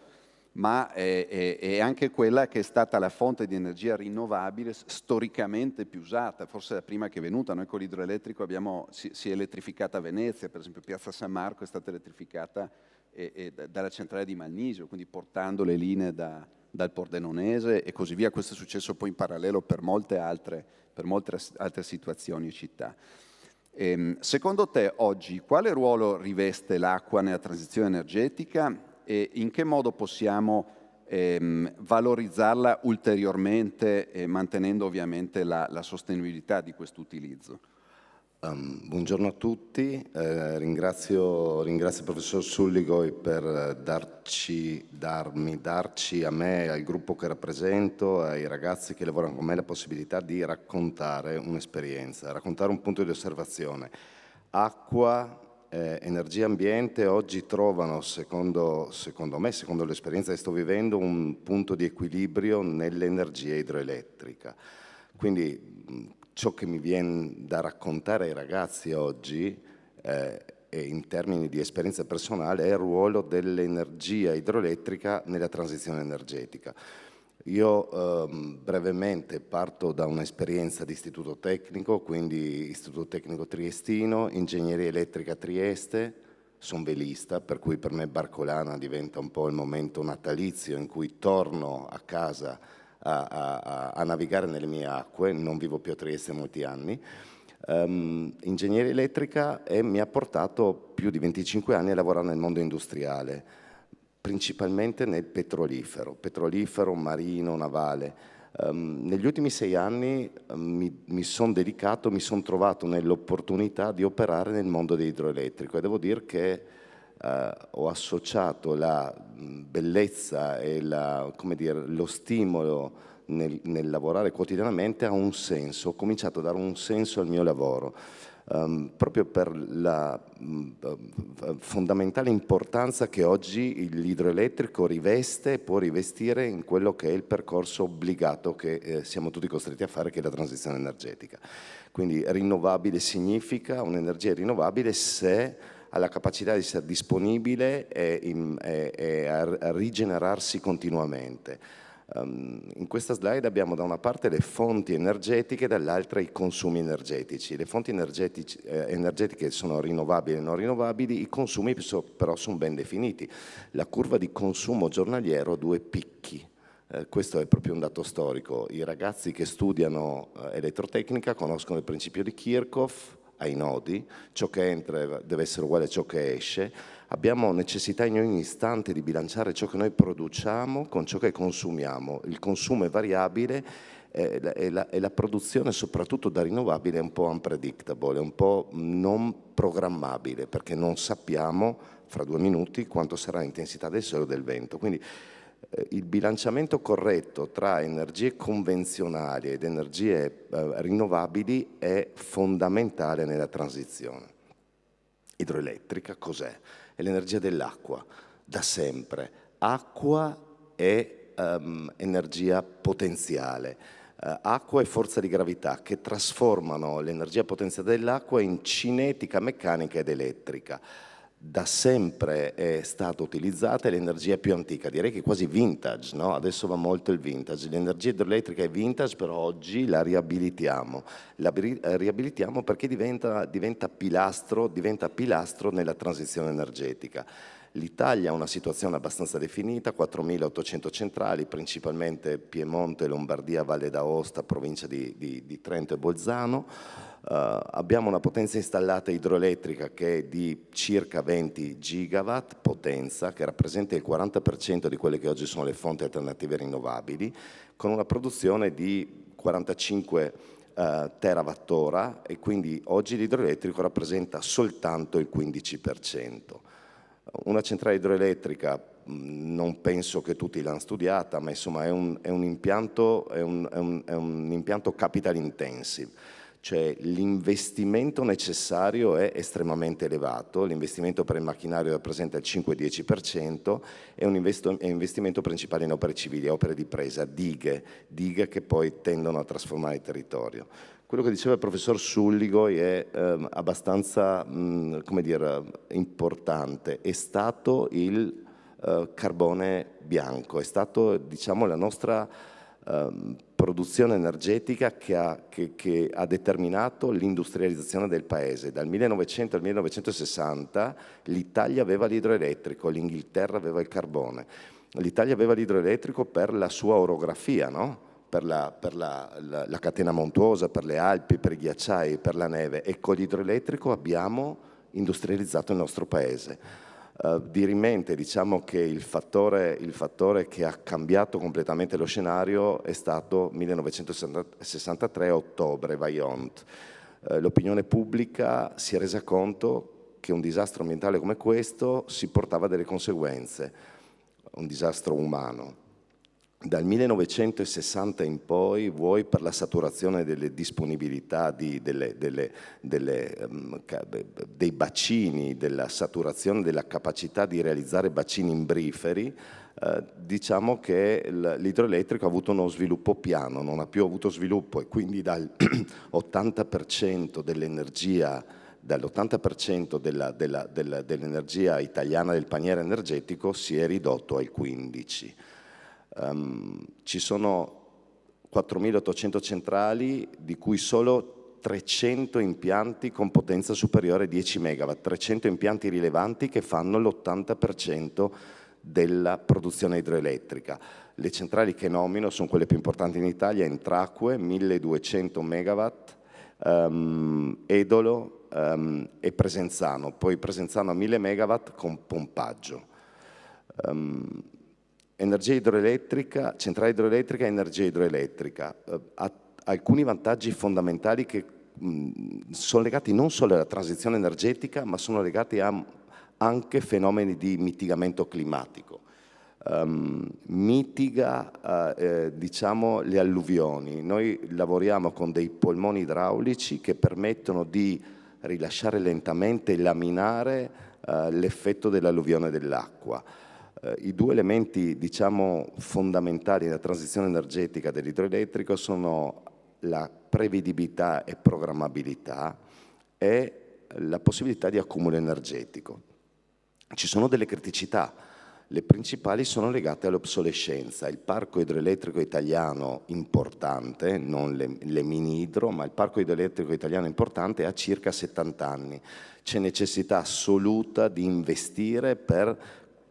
Speaker 2: ma è anche quella che è stata la fonte di energia rinnovabile storicamente più usata, forse la prima che è venuta. Noi con l'idroelettrico si è elettrificata Venezia, per esempio Piazza San Marco è stata elettrificata dalla centrale di Malnisio, quindi portando le linee da dal Pordenonese e così via. Questo è successo poi in parallelo per molte altre situazioni e città. Secondo te oggi quale ruolo riveste l'acqua nella transizione energetica e in che modo possiamo valorizzarla ulteriormente, mantenendo ovviamente la sostenibilità di questo utilizzo?
Speaker 8: Buongiorno a tutti, ringrazio il professor Sulligo per darci a me e al gruppo che rappresento, ai ragazzi che lavorano con me, la possibilità di raccontare un'esperienza, raccontare un punto di osservazione. Acqua, energia e ambiente oggi trovano, secondo me, secondo l'esperienza che sto vivendo, un punto di equilibrio nell'energia idroelettrica. Quindi ciò che mi viene da raccontare ai ragazzi oggi, e in termini di esperienza personale, è il ruolo dell'energia idroelettrica nella transizione energetica. Io brevemente parto da un'esperienza di istituto tecnico, quindi istituto tecnico triestino, ingegneria elettrica Trieste, sono velista, per cui per me Barcolana diventa un po' il momento natalizio in cui torno a casa a navigare nelle mie acque, non vivo più a Trieste molti anni. Ingegneria elettrica mi ha portato più di 25 anni a lavorare nel mondo industriale, principalmente nel petrolifero, marino, navale. Negli ultimi 6 anni mi sono trovato nell'opportunità di operare nel mondo dell'idroelettrico e devo dire che ho associato la bellezza e lo stimolo nel lavorare quotidianamente a un senso. Ho cominciato a dare un senso al mio lavoro, proprio per la fondamentale importanza che oggi l'idroelettrico riveste e può rivestire in quello che è il percorso obbligato che siamo tutti costretti a fare, che è la transizione energetica. Quindi rinnovabile significa un'energia rinnovabile se ha la capacità di essere disponibile e a rigenerarsi continuamente. In questa slide abbiamo da una parte le fonti energetiche e dall'altra i consumi energetici. Le fonti energetiche sono rinnovabili e non rinnovabili, i consumi però sono ben definiti. La curva di consumo giornaliero ha 2 picchi. Questo è proprio un dato storico. I ragazzi che studiano elettrotecnica conoscono il principio di Kirchhoff ai nodi, ciò che entra deve essere uguale a ciò che esce. Abbiamo necessità in ogni istante di bilanciare ciò che noi produciamo con ciò che consumiamo. Il consumo è variabile e la produzione, soprattutto da rinnovabile, è un po' unpredictable, è un po' non programmabile, perché non sappiamo fra 2 minuti quanto sarà l'intensità del sole o del vento. Quindi il bilanciamento corretto tra energie convenzionali ed energie rinnovabili è fondamentale nella transizione. Idroelettrica cos'è? È l'energia dell'acqua, da sempre. Acqua è energia potenziale. Acqua e forza di gravità che trasformano l'energia potenziale dell'acqua in cinetica meccanica ed elettrica. Da sempre è stata utilizzata l'energia più antica, direi che quasi vintage, no? Adesso va molto il vintage. L'energia idroelettrica è vintage, però oggi la riabilitiamo. La riabilitiamo perché diventa pilastro nella transizione energetica. L'Italia ha una situazione abbastanza definita, 4.800 centrali, principalmente Piemonte, Lombardia, Valle d'Aosta, provincia di Trento e Bolzano. Abbiamo una potenza installata idroelettrica che è di circa 20 gigawatt potenza, che rappresenta il 40% di quelle che oggi sono le fonti alternative rinnovabili, con una produzione di 45 terawattora, e quindi oggi l'idroelettrico rappresenta soltanto il 15%. Una centrale idroelettrica, non penso che tutti l'hanno studiata, ma insomma è un impianto capital intensive. Cioè l'investimento necessario è estremamente elevato, l'investimento per il macchinario rappresenta il 5-10%, è un investimento principale in opere civili, opere di presa, dighe che poi tendono a trasformare il territorio. Quello che diceva il professor Sulligo è abbastanza importante, è stato il carbone bianco, è stato, diciamo, la nostra produzione energetica che ha determinato l'industrializzazione del paese. Dal 1900 al 1960 l'Italia aveva l'idroelettrico, l'Inghilterra aveva il carbone. L'Italia aveva l'idroelettrico per la sua orografia, no? Per la catena montuosa, per le Alpi, per i ghiacciai, per la neve, e con l'idroelettrico abbiamo industrializzato il nostro paese. Dirimente, diciamo che il fattore che ha cambiato completamente lo scenario è stato 1963, ottobre, Vajont. L'opinione pubblica si è resa conto che un disastro ambientale come questo si portava delle conseguenze, un disastro umano. Dal 1960 in poi, vuoi per la saturazione delle disponibilità dei bacini, della saturazione della capacità di realizzare bacini imbriferi, diciamo che l'idroelettrico ha avuto uno sviluppo piano, non ha più avuto sviluppo, e quindi dal 80% dell'energia, dell'energia italiana del paniere energetico si è ridotto al 15%. Ci sono 4.800 centrali, di cui solo 300 impianti con potenza superiore a 10 MW, 300 impianti rilevanti che fanno l'80% della produzione idroelettrica. Le centrali che nomino sono quelle più importanti in Italia: Entracque, 1.200 MW, Edolo e Presenzano, poi Presenzano a 1.000 MW con pompaggio. Energia idroelettrica, centrale idroelettrica e energia idroelettrica, ha alcuni vantaggi fondamentali che sono legati non solo alla transizione energetica, ma sono legati a anche fenomeni di mitigamento climatico. Mitiga diciamo le alluvioni. Noi lavoriamo con dei polmoni idraulici che permettono di rilasciare lentamente e laminare l'effetto dell'alluvione dell'acqua. I due elementi, diciamo, fondamentali nella transizione energetica dell'idroelettrico sono la prevedibilità e programmabilità e la possibilità di accumulo energetico. Ci sono delle criticità, le principali sono legate all'obsolescenza. Il parco idroelettrico italiano importante, non le mini idro, ma il parco idroelettrico italiano importante ha circa 70 anni. C'è necessità assoluta di investire per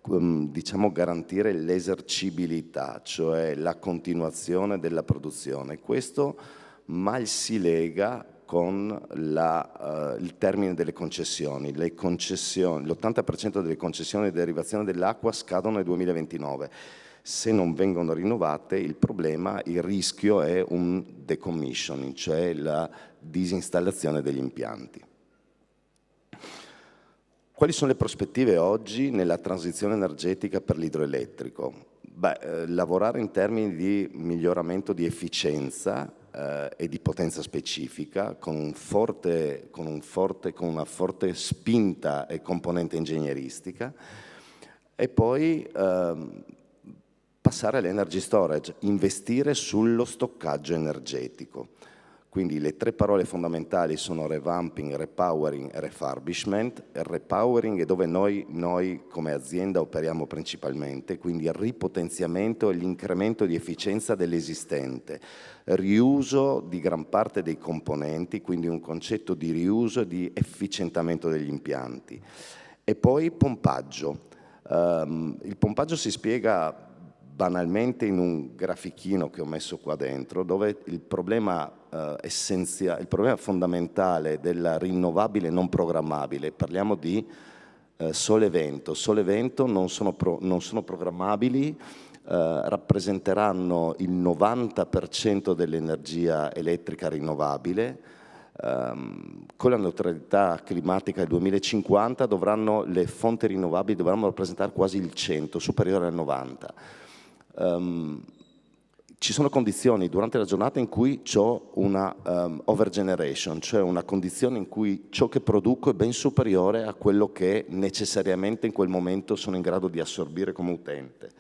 Speaker 8: diciamo garantire l'esercibilità, cioè la continuazione della produzione. Questo mal si lega con il termine delle concessioni. L'80% delle concessioni di derivazione dell'acqua scadono nel 2029. Se non vengono rinnovate, il rischio è un decommissioning, cioè la disinstallazione degli impianti. Quali sono le prospettive oggi nella transizione energetica per l'idroelettrico? Lavorare in termini di miglioramento di efficienza e di potenza specifica, con una forte spinta e componente ingegneristica, e poi passare all'energy storage, investire sullo stoccaggio energetico. Quindi le tre parole fondamentali sono revamping, repowering e refurbishment. Il repowering è dove noi come azienda operiamo principalmente, quindi il ripotenziamento e l'incremento di efficienza dell'esistente, riuso di gran parte dei componenti, quindi un concetto di riuso e di efficientamento degli impianti. E poi pompaggio. Il pompaggio si spiega banalmente in un grafichino che ho messo qua dentro, dove il problema il problema fondamentale della rinnovabile non programmabile, parliamo di sole e vento. Sole e vento non sono programmabili, rappresenteranno il 90% dell'energia elettrica rinnovabile. Con la neutralità climatica del 2050 le fonti rinnovabili dovranno rappresentare quasi il 100, superiore al 90. Ci sono condizioni durante la giornata in cui ho una overgeneration, cioè una condizione in cui ciò che produco è ben superiore a quello che necessariamente in quel momento sono in grado di assorbire come utente,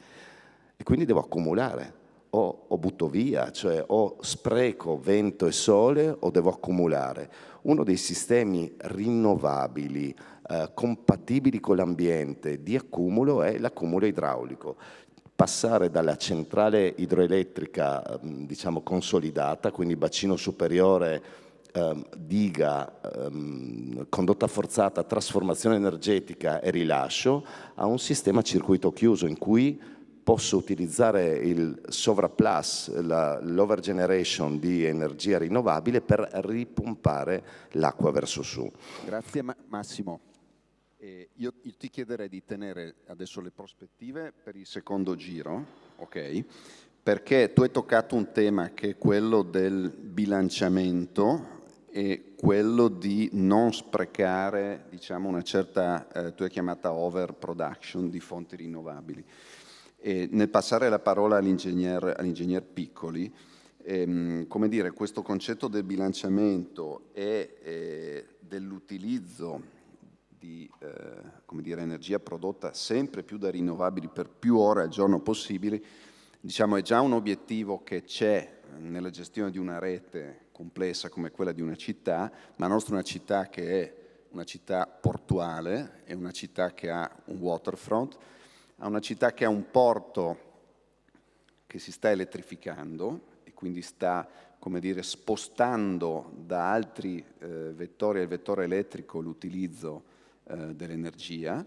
Speaker 8: e quindi devo accumulare, o butto via, cioè o spreco vento e sole o devo accumulare. Uno dei sistemi rinnovabili compatibili con l'ambiente di accumulo è l'accumulo idraulico. Passare dalla centrale idroelettrica diciamo consolidata, quindi bacino superiore, diga, condotta forzata, trasformazione energetica e rilascio, a un sistema a circuito chiuso in cui posso utilizzare il sovrapplus, l'over generation di energia rinnovabile per ripompare l'acqua verso su.
Speaker 2: Grazie Massimo. Io ti chiederei di tenere adesso le prospettive per il secondo giro, ok? Perché tu hai toccato un tema che è quello del bilanciamento e quello di non sprecare, diciamo, una certa, tu hai chiamata overproduction di fonti rinnovabili. E nel passare la parola all'ingegner Piccoli, come dire, questo concetto del bilanciamento e dell'utilizzo di come dire, energia prodotta sempre più da rinnovabili per più ore al giorno possibili, diciamo, è già un obiettivo che c'è nella gestione di una rete complessa come quella di una città, ma nostra una città che è una città portuale, è una città che ha un waterfront, ha una città che ha un porto che si sta elettrificando e quindi sta, come dire, spostando da altri vettori al vettore elettrico l'utilizzo dell'energia,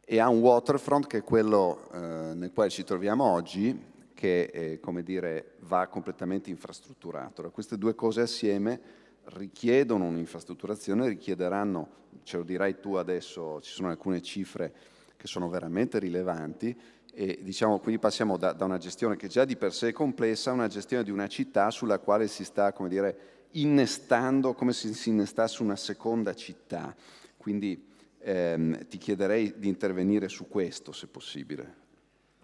Speaker 2: e ha un waterfront che è quello nel quale ci troviamo oggi, che come dire, va completamente infrastrutturato. Allora, queste due cose assieme richiedono un'infrastrutturazione, richiederanno, ce lo dirai tu adesso, ci sono alcune cifre che sono veramente rilevanti, e diciamo, quindi passiamo da una gestione che già di per sé è complessa a una gestione di una città sulla quale si sta, come dire, innestando, come se si innestasse una seconda città. Quindi ti chiederei di intervenire su questo, se possibile.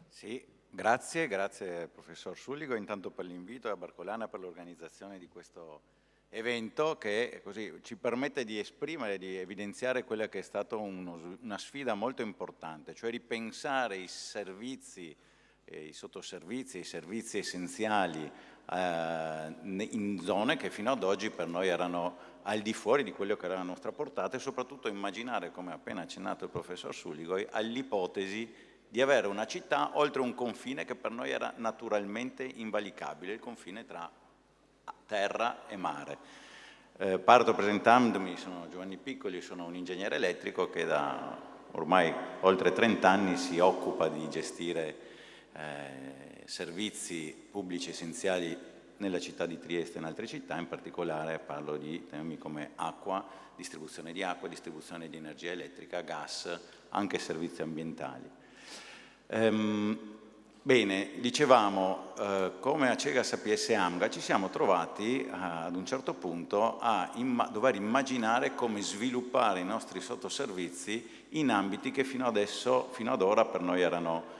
Speaker 9: Sì, grazie professor Sulligo, intanto per l'invito e a Barcolana per l'organizzazione di questo evento che così ci permette di esprimere, di evidenziare quella che è stata una sfida molto importante, cioè ripensare i servizi, i sottoservizi, i servizi essenziali in zone che fino ad oggi per noi erano al di fuori di quello che era la nostra portata, e soprattutto immaginare, come ha appena accennato il professor Sulligo, all'ipotesi di avere una città oltre un confine che per noi era naturalmente invalicabile, il confine tra terra e mare. Parto presentandomi, sono Giovanni Piccoli, sono un ingegnere elettrico che da ormai oltre 30 anni si occupa di gestire servizi pubblici essenziali nella città di Trieste e in altre città, in particolare parlo di temi come acqua, distribuzione di energia elettrica, gas, anche servizi ambientali. Bene, dicevamo, come Agegas APS AMGA ci siamo trovati ad un certo punto a dover immaginare come sviluppare i nostri sottoservizi in ambiti che fino ad ora per noi erano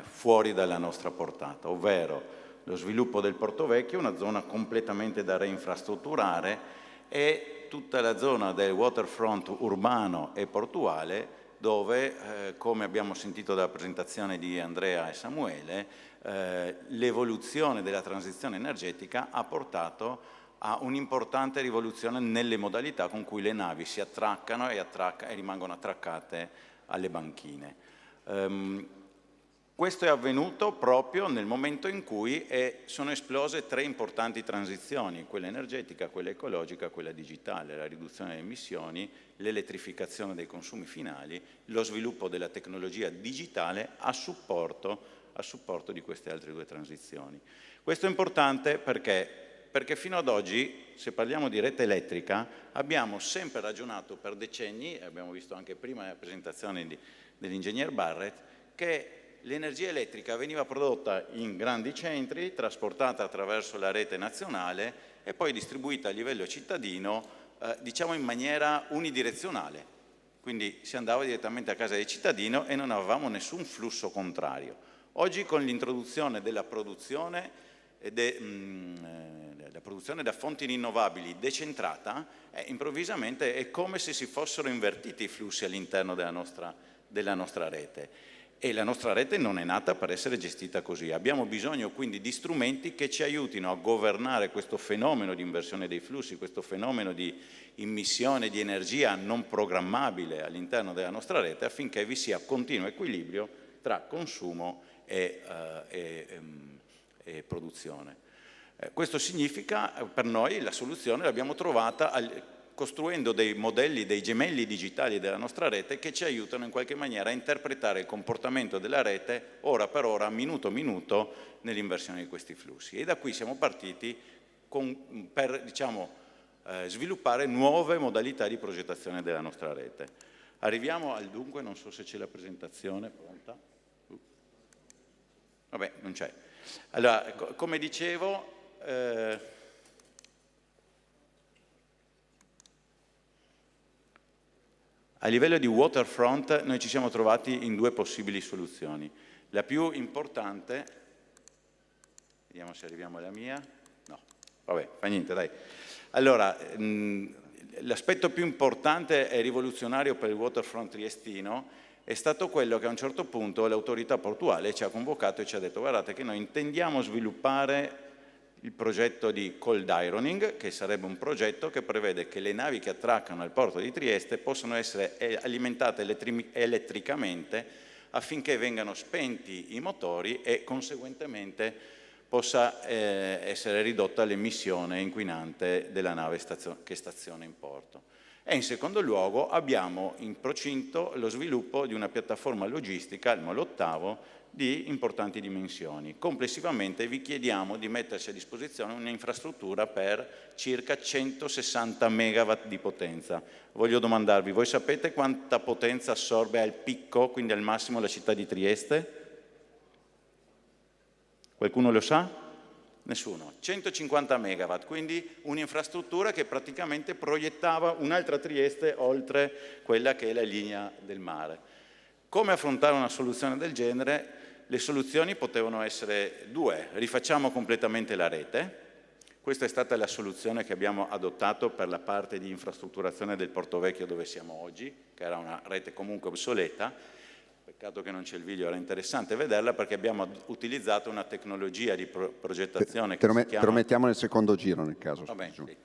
Speaker 9: fuori dalla nostra portata, ovvero lo sviluppo del Porto Vecchio, una zona completamente da reinfrastrutturare, e tutta la zona del waterfront urbano e portuale, dove, come abbiamo sentito dalla presentazione di Andrea e Samuele, l'evoluzione della transizione energetica ha portato a un'importante rivoluzione nelle modalità con cui le navi si attraccano e rimangono attraccate alle banchine. Questo è avvenuto proprio nel momento in cui sono esplose tre importanti transizioni, quella energetica, quella ecologica, quella digitale, la riduzione delle emissioni, l'elettrificazione dei consumi finali, lo sviluppo della tecnologia digitale a supporto di queste altre due transizioni. Questo è importante perché fino ad oggi, se parliamo di rete elettrica, abbiamo sempre ragionato per decenni, abbiamo visto anche prima nella presentazione dell'ingegner Barrett, che l'energia elettrica veniva prodotta in grandi centri, trasportata attraverso la rete nazionale e poi distribuita a livello cittadino, diciamo in maniera unidirezionale. Quindi si andava direttamente a casa del cittadino e non avevamo nessun flusso contrario. Oggi, con l'introduzione della produzione da fonti rinnovabili decentrata, improvvisamente è come se si fossero invertiti i flussi all'interno della nostra rete. E la nostra rete non è nata per essere gestita così. Abbiamo bisogno quindi di strumenti che ci aiutino a governare questo fenomeno di inversione dei flussi, questo fenomeno di immissione di energia non programmabile all'interno della nostra rete, affinché vi sia continuo equilibrio tra consumo e produzione. Questo significa, per noi, la soluzione l'abbiamo trovata costruendo dei modelli, dei gemelli digitali della nostra rete che ci aiutano in qualche maniera a interpretare il comportamento della rete ora per ora, minuto a minuto, nell'inversione di questi flussi. E da qui siamo partiti per sviluppare nuove modalità di progettazione della nostra rete. Arriviamo al dunque, non so se c'è la presentazione, pronta? Vabbè, non c'è. Allora, come dicevo, a livello di waterfront noi ci siamo trovati in due possibili soluzioni. La più importante, vediamo se arriviamo alla mia, no, vabbè, fa niente, dai. Allora, l'aspetto più importante e rivoluzionario per il waterfront triestino è stato quello che a un certo punto l'autorità portuale ci ha convocato e ci ha detto: guardate che noi intendiamo sviluppare il progetto di cold ironing, che sarebbe un progetto che prevede che le navi che attraccano al porto di Trieste possano essere alimentate elettricamente affinché vengano spenti i motori e conseguentemente possa essere ridotta l'emissione inquinante della nave che staziona in porto. E in secondo luogo abbiamo in procinto lo sviluppo di una piattaforma logistica, il Molo VIII, di importanti dimensioni. Complessivamente vi chiediamo di metterci a disposizione un'infrastruttura per circa 160 megawatt di potenza. Voglio domandarvi, voi sapete quanta potenza assorbe al picco, quindi al massimo, la città di Trieste? Qualcuno lo sa? Nessuno. 150 megawatt, quindi un'infrastruttura che praticamente proiettava un'altra Trieste oltre quella che è la linea del mare. Come affrontare una soluzione del genere? Le soluzioni potevano essere due: rifacciamo completamente la rete. Questa è stata la soluzione che abbiamo adottato per la parte di infrastrutturazione del Porto Vecchio dove siamo oggi, che era una rete comunque obsoleta. Peccato che non c'è il video, era interessante vederla perché abbiamo utilizzato una tecnologia di progettazione che si chiama...
Speaker 2: Te lo mettiamo nel secondo giro nel caso.
Speaker 9: Vabbè, sì,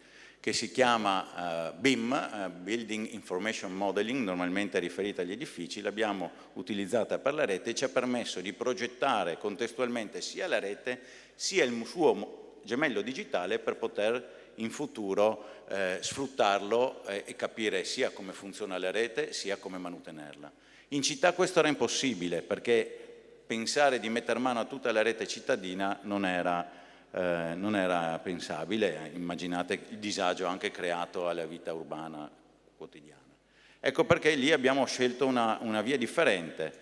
Speaker 9: che si chiama BIM, Building Information Modeling, normalmente riferita agli edifici. L'abbiamo utilizzata per la rete e ci ha permesso di progettare contestualmente sia la rete sia il suo gemello digitale per poter in futuro sfruttarlo e capire sia come funziona la rete sia come mantenerla. In città questo era impossibile perché pensare di mettere mano a tutta la rete cittadina non era pensabile. Immaginate il disagio anche creato alla vita urbana quotidiana. Ecco perché lì abbiamo scelto una via differente.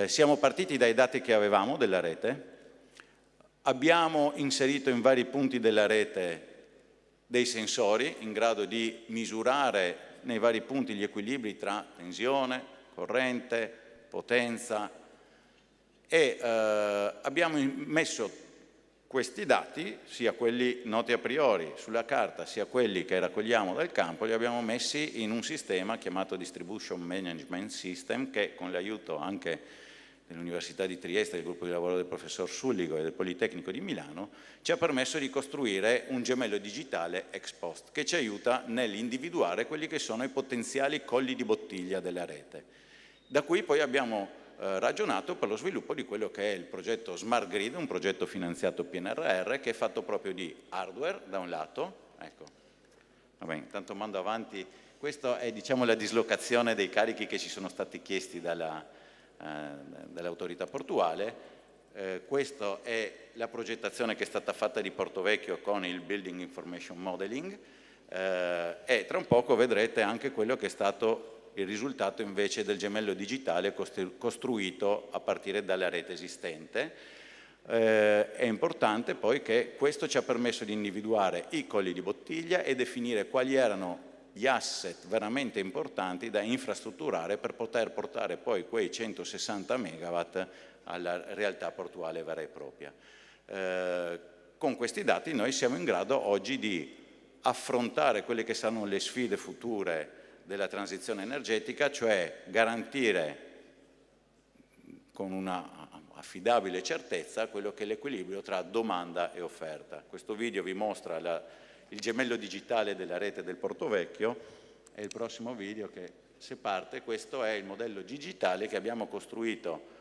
Speaker 9: Siamo partiti dai dati che avevamo della rete, abbiamo inserito in vari punti della rete dei sensori in grado di misurare nei vari punti gli equilibri tra tensione, corrente, potenza e abbiamo messo questi dati, sia quelli noti a priori sulla carta, sia quelli che raccogliamo dal campo, li abbiamo messi in un sistema chiamato Distribution Management System che, con l'aiuto anche dell'Università di Trieste, del gruppo di lavoro del professor Sulligo e del Politecnico di Milano, ci ha permesso di costruire un gemello digitale ex post che ci aiuta nell'individuare quelli che sono i potenziali colli di bottiglia della rete. Da qui poi abbiamo ragionato per lo sviluppo di quello che è il progetto Smart Grid, un progetto finanziato PNRR che è fatto proprio di hardware da un lato, ecco, vabbè, intanto mando avanti, questa è diciamo la dislocazione dei carichi che ci sono stati chiesti dall'autorità portuale, questa è la progettazione che è stata fatta di Porto Vecchio con il Building Information Modeling e tra un poco vedrete anche quello che è stato il risultato invece del gemello digitale costruito a partire dalla rete esistente. È importante poi che questo ci ha permesso di individuare i colli di bottiglia e definire quali erano gli asset veramente importanti da infrastrutturare per poter portare poi quei 160 megawatt alla realtà portuale vera e propria. Con questi dati noi siamo in grado oggi di affrontare quelle che saranno le sfide future della transizione energetica, cioè garantire con una affidabile certezza quello che è l'equilibrio tra domanda e offerta. Questo video vi mostra il gemello digitale della rete del Porto Vecchio e il prossimo video che se parte, questo è il modello digitale che abbiamo costruito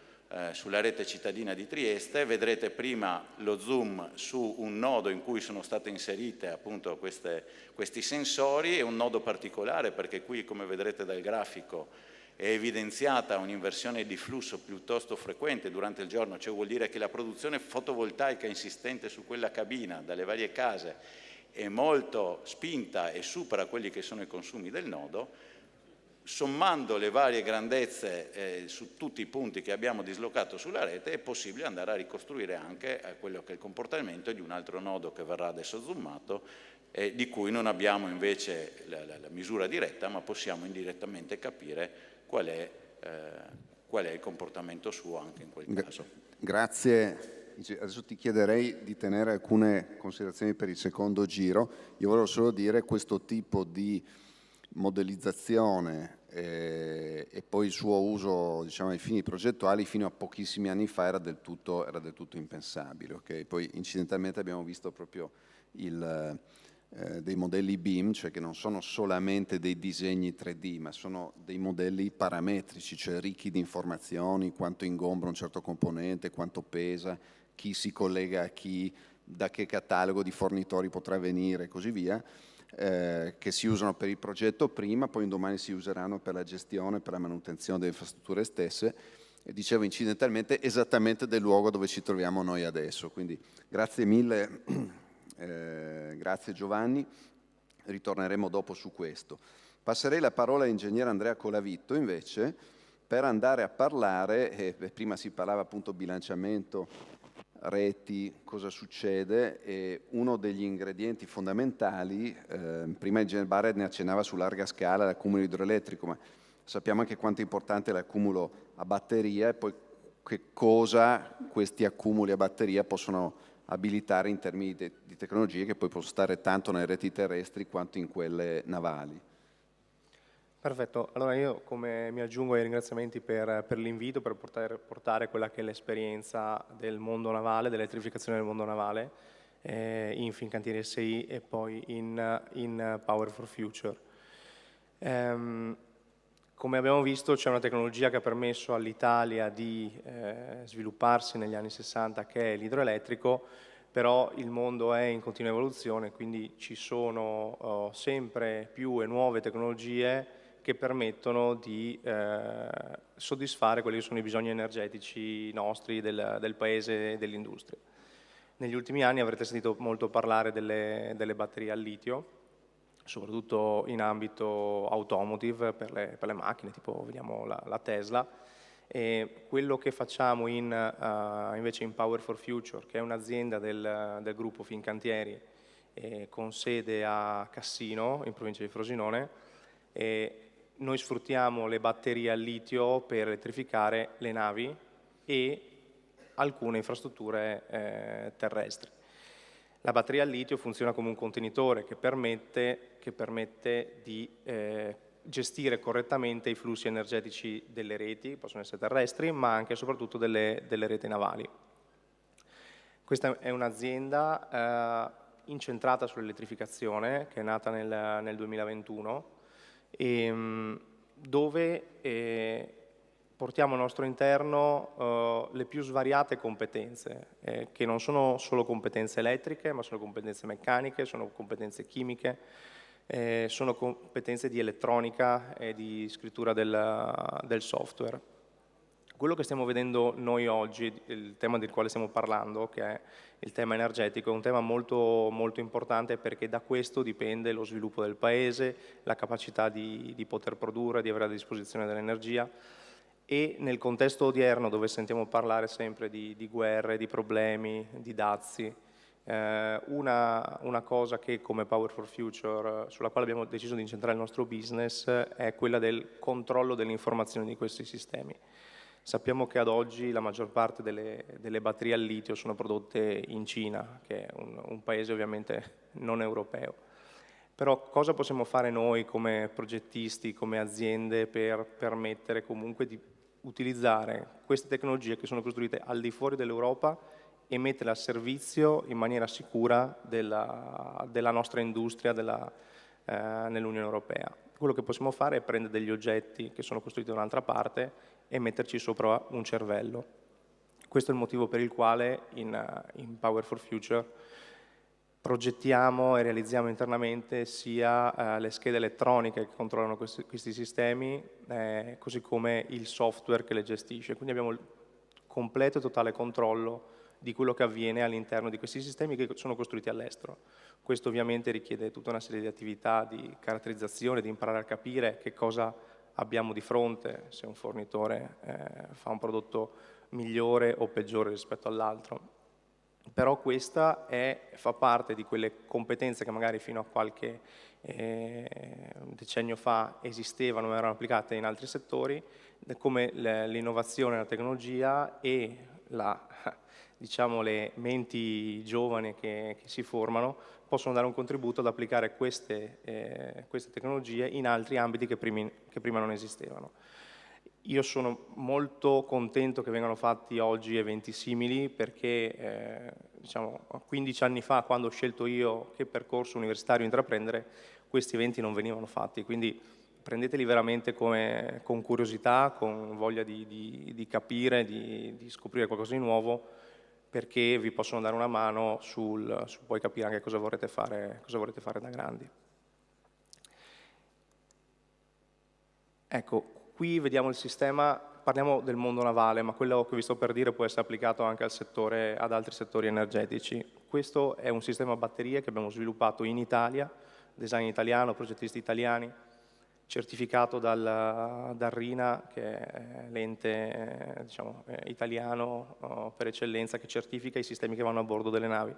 Speaker 9: sulla rete cittadina di Trieste. Vedrete prima lo zoom su un nodo in cui sono state inserite appunto questi sensori. È un nodo particolare perché qui, come vedrete dal grafico, è evidenziata un'inversione di flusso piuttosto frequente durante il giorno, cioè vuol dire che la produzione fotovoltaica insistente su quella cabina dalle varie case è molto spinta e supera quelli che sono i consumi del nodo. Sommando le varie grandezze su tutti i punti che abbiamo dislocato sulla rete è possibile andare a ricostruire anche quello che è il comportamento di un altro nodo che verrà adesso zoomato, di cui non abbiamo invece la misura diretta, ma possiamo indirettamente capire qual è il comportamento suo anche in quel caso.
Speaker 2: Grazie. Adesso ti chiederei di tenere alcune considerazioni per il secondo giro. Io volevo solo dire questo tipo di modellizzazione e poi il suo uso, diciamo, ai fini progettuali fino a pochissimi anni fa era del tutto impensabile. Okay? Poi incidentalmente abbiamo visto proprio dei modelli BIM, cioè che non sono solamente dei disegni 3D, ma sono dei modelli parametrici, cioè ricchi di informazioni, quanto ingombra un certo componente, quanto pesa, chi si collega a chi, da che catalogo di fornitori potrà venire e così via. Che si usano per il progetto prima, poi un domani si useranno per la gestione, per la manutenzione delle infrastrutture stesse, e dicevo incidentalmente esattamente del luogo dove ci troviamo noi adesso. Quindi grazie mille, grazie Giovanni, ritorneremo dopo su questo. Passerei la parola all'ingegnere Andrea Colavitto invece per andare a parlare, prima si parlava appunto bilanciamento, reti, cosa succede, e uno degli ingredienti fondamentali, prima il ingegnere Barrett ne accennava su larga scala l'accumulo idroelettrico, ma sappiamo anche quanto è importante l'accumulo a batteria e poi che cosa questi accumuli a batteria possono abilitare in termini di tecnologie che poi possono stare tanto nelle reti terrestri quanto in quelle navali.
Speaker 10: Perfetto, allora io mi aggiungo ai ringraziamenti per l'invito, per portare quella che è l'esperienza del mondo navale, dell'elettrificazione del mondo navale, in Fincantieri SI e poi in Power for Future. Come abbiamo visto c'è una tecnologia che ha permesso all'Italia di svilupparsi negli anni 60 che è l'idroelettrico, però il mondo è in continua evoluzione, quindi ci sono sempre più e nuove tecnologie che permettono di soddisfare quelli che sono i bisogni energetici nostri, del Paese e dell'industria. Negli ultimi anni avrete sentito molto parlare delle batterie al litio, soprattutto in ambito automotive per le macchine, tipo vediamo la Tesla. E quello che facciamo invece in Power for Future, che è un'azienda del gruppo Fincantieri con sede a Cassino, in provincia di Frosinone, noi sfruttiamo le batterie al litio per elettrificare le navi e alcune infrastrutture terrestri. La batteria al litio funziona come un contenitore che permette di gestire correttamente i flussi energetici delle reti, che possono essere terrestri, ma anche e soprattutto delle reti navali. Questa è un'azienda incentrata sull'elettrificazione, che è nata nel 2021, dove portiamo al nostro interno le più svariate competenze, che non sono solo competenze elettriche, ma sono competenze meccaniche, sono competenze chimiche, sono competenze di elettronica e di scrittura del software. Quello che stiamo vedendo noi oggi, il tema del quale stiamo parlando, che è il tema energetico, è un tema molto, molto importante perché da questo dipende lo sviluppo del Paese, la capacità di poter produrre, di avere a disposizione dell'energia. E nel contesto odierno, dove sentiamo parlare sempre di guerre, di problemi, di dazi, una cosa che come Power for Future, sulla quale abbiamo deciso di incentrare il nostro business, è quella del controllo dell'informazione di questi sistemi. Sappiamo che ad oggi la maggior parte delle batterie al litio sono prodotte in Cina, che è un paese ovviamente non europeo. Però cosa possiamo fare noi come progettisti, come aziende, per permettere comunque di utilizzare queste tecnologie che sono costruite al di fuori dell'Europa e metterle a servizio in maniera sicura della nostra industria nell'Unione Europea? quello che possiamo fare è prendere degli oggetti che sono costruiti da un'altra parte e metterci sopra un cervello. Questo è il motivo per il quale in Power for Future progettiamo e realizziamo internamente sia le schede elettroniche che controllano questi sistemi, così come il software che le gestisce. Quindi abbiamo il completo e totale controllo di quello che avviene all'interno di questi sistemi che sono costruiti all'estero. Questo ovviamente richiede tutta una serie di attività di caratterizzazione, di imparare a capire che cosa abbiamo di fronte, se un fornitore fa un prodotto migliore o peggiore rispetto all'altro. Però questa fa parte di quelle competenze che magari fino a qualche decennio fa esistevano, erano applicate in altri settori, come l'innovazione, la tecnologia e diciamo, le menti giovani che si formano possono dare un contributo ad applicare queste tecnologie in altri ambiti che prima non esistevano. Io sono molto contento che vengano fatti oggi eventi simili perché diciamo, 15 anni fa, quando ho scelto io che percorso universitario intraprendere, questi eventi non venivano fatti, quindi prendeteli veramente con curiosità, con voglia di capire, di scoprire qualcosa di nuovo, perché vi possono dare una mano sul poi capire anche cosa vorrete fare da grandi. Ecco, qui vediamo il sistema, parliamo del mondo navale, ma quello che vi sto per dire può essere applicato anche ad altri settori energetici. Questo è un sistema a batterie che abbiamo sviluppato in Italia, design italiano, progettisti italiani, certificato dal RINA, che è l'ente diciamo, italiano per eccellenza che certifica i sistemi che vanno a bordo delle navi.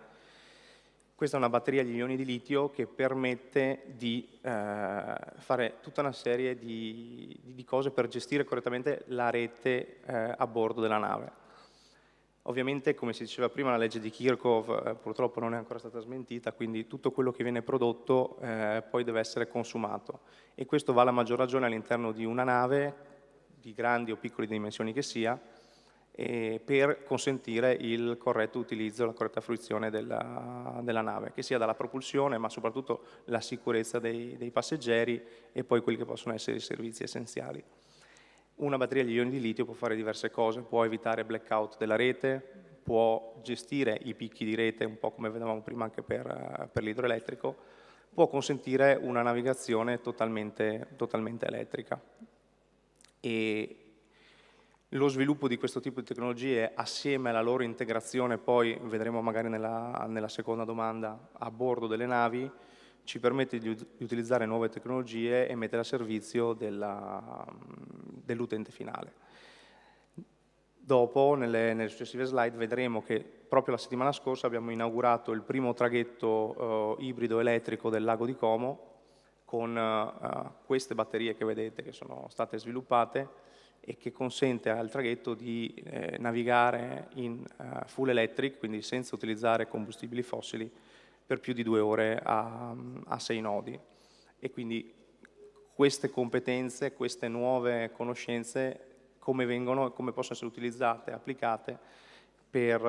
Speaker 10: Questa è una batteria agli ioni di litio che permette di fare tutta una serie di cose per gestire correttamente la rete a bordo della nave. Ovviamente, come si diceva prima, la legge di Kirchhoff purtroppo non è ancora stata smentita, quindi tutto quello che viene prodotto poi deve essere consumato. E questo va alla maggior ragione all'interno di una nave, di grandi o piccole dimensioni che sia, per consentire il corretto utilizzo, la corretta fruizione della nave, che sia dalla propulsione, ma soprattutto la sicurezza dei passeggeri e poi quelli che possono essere i servizi essenziali. Una batteria agli ioni di litio può fare diverse cose, può evitare blackout della rete, può gestire i picchi di rete, un po' come vedevamo prima anche per l'idroelettrico, può consentire una navigazione totalmente elettrica. E lo sviluppo di questo tipo di tecnologie assieme alla loro integrazione, poi vedremo magari nella seconda domanda, a bordo delle navi, ci permette di utilizzare nuove tecnologie e mettere a servizio dell'utente finale. Dopo, nelle successive slide, vedremo che proprio la settimana scorsa abbiamo inaugurato il primo traghetto ibrido elettrico del lago di Como con queste batterie che vedete che sono state sviluppate e che consente al traghetto di navigare in full electric, quindi senza utilizzare combustibili fossili, per più di 2 ore a 6 nodi. E quindi queste competenze, queste nuove conoscenze, come vengono e come possono essere utilizzate, applicate per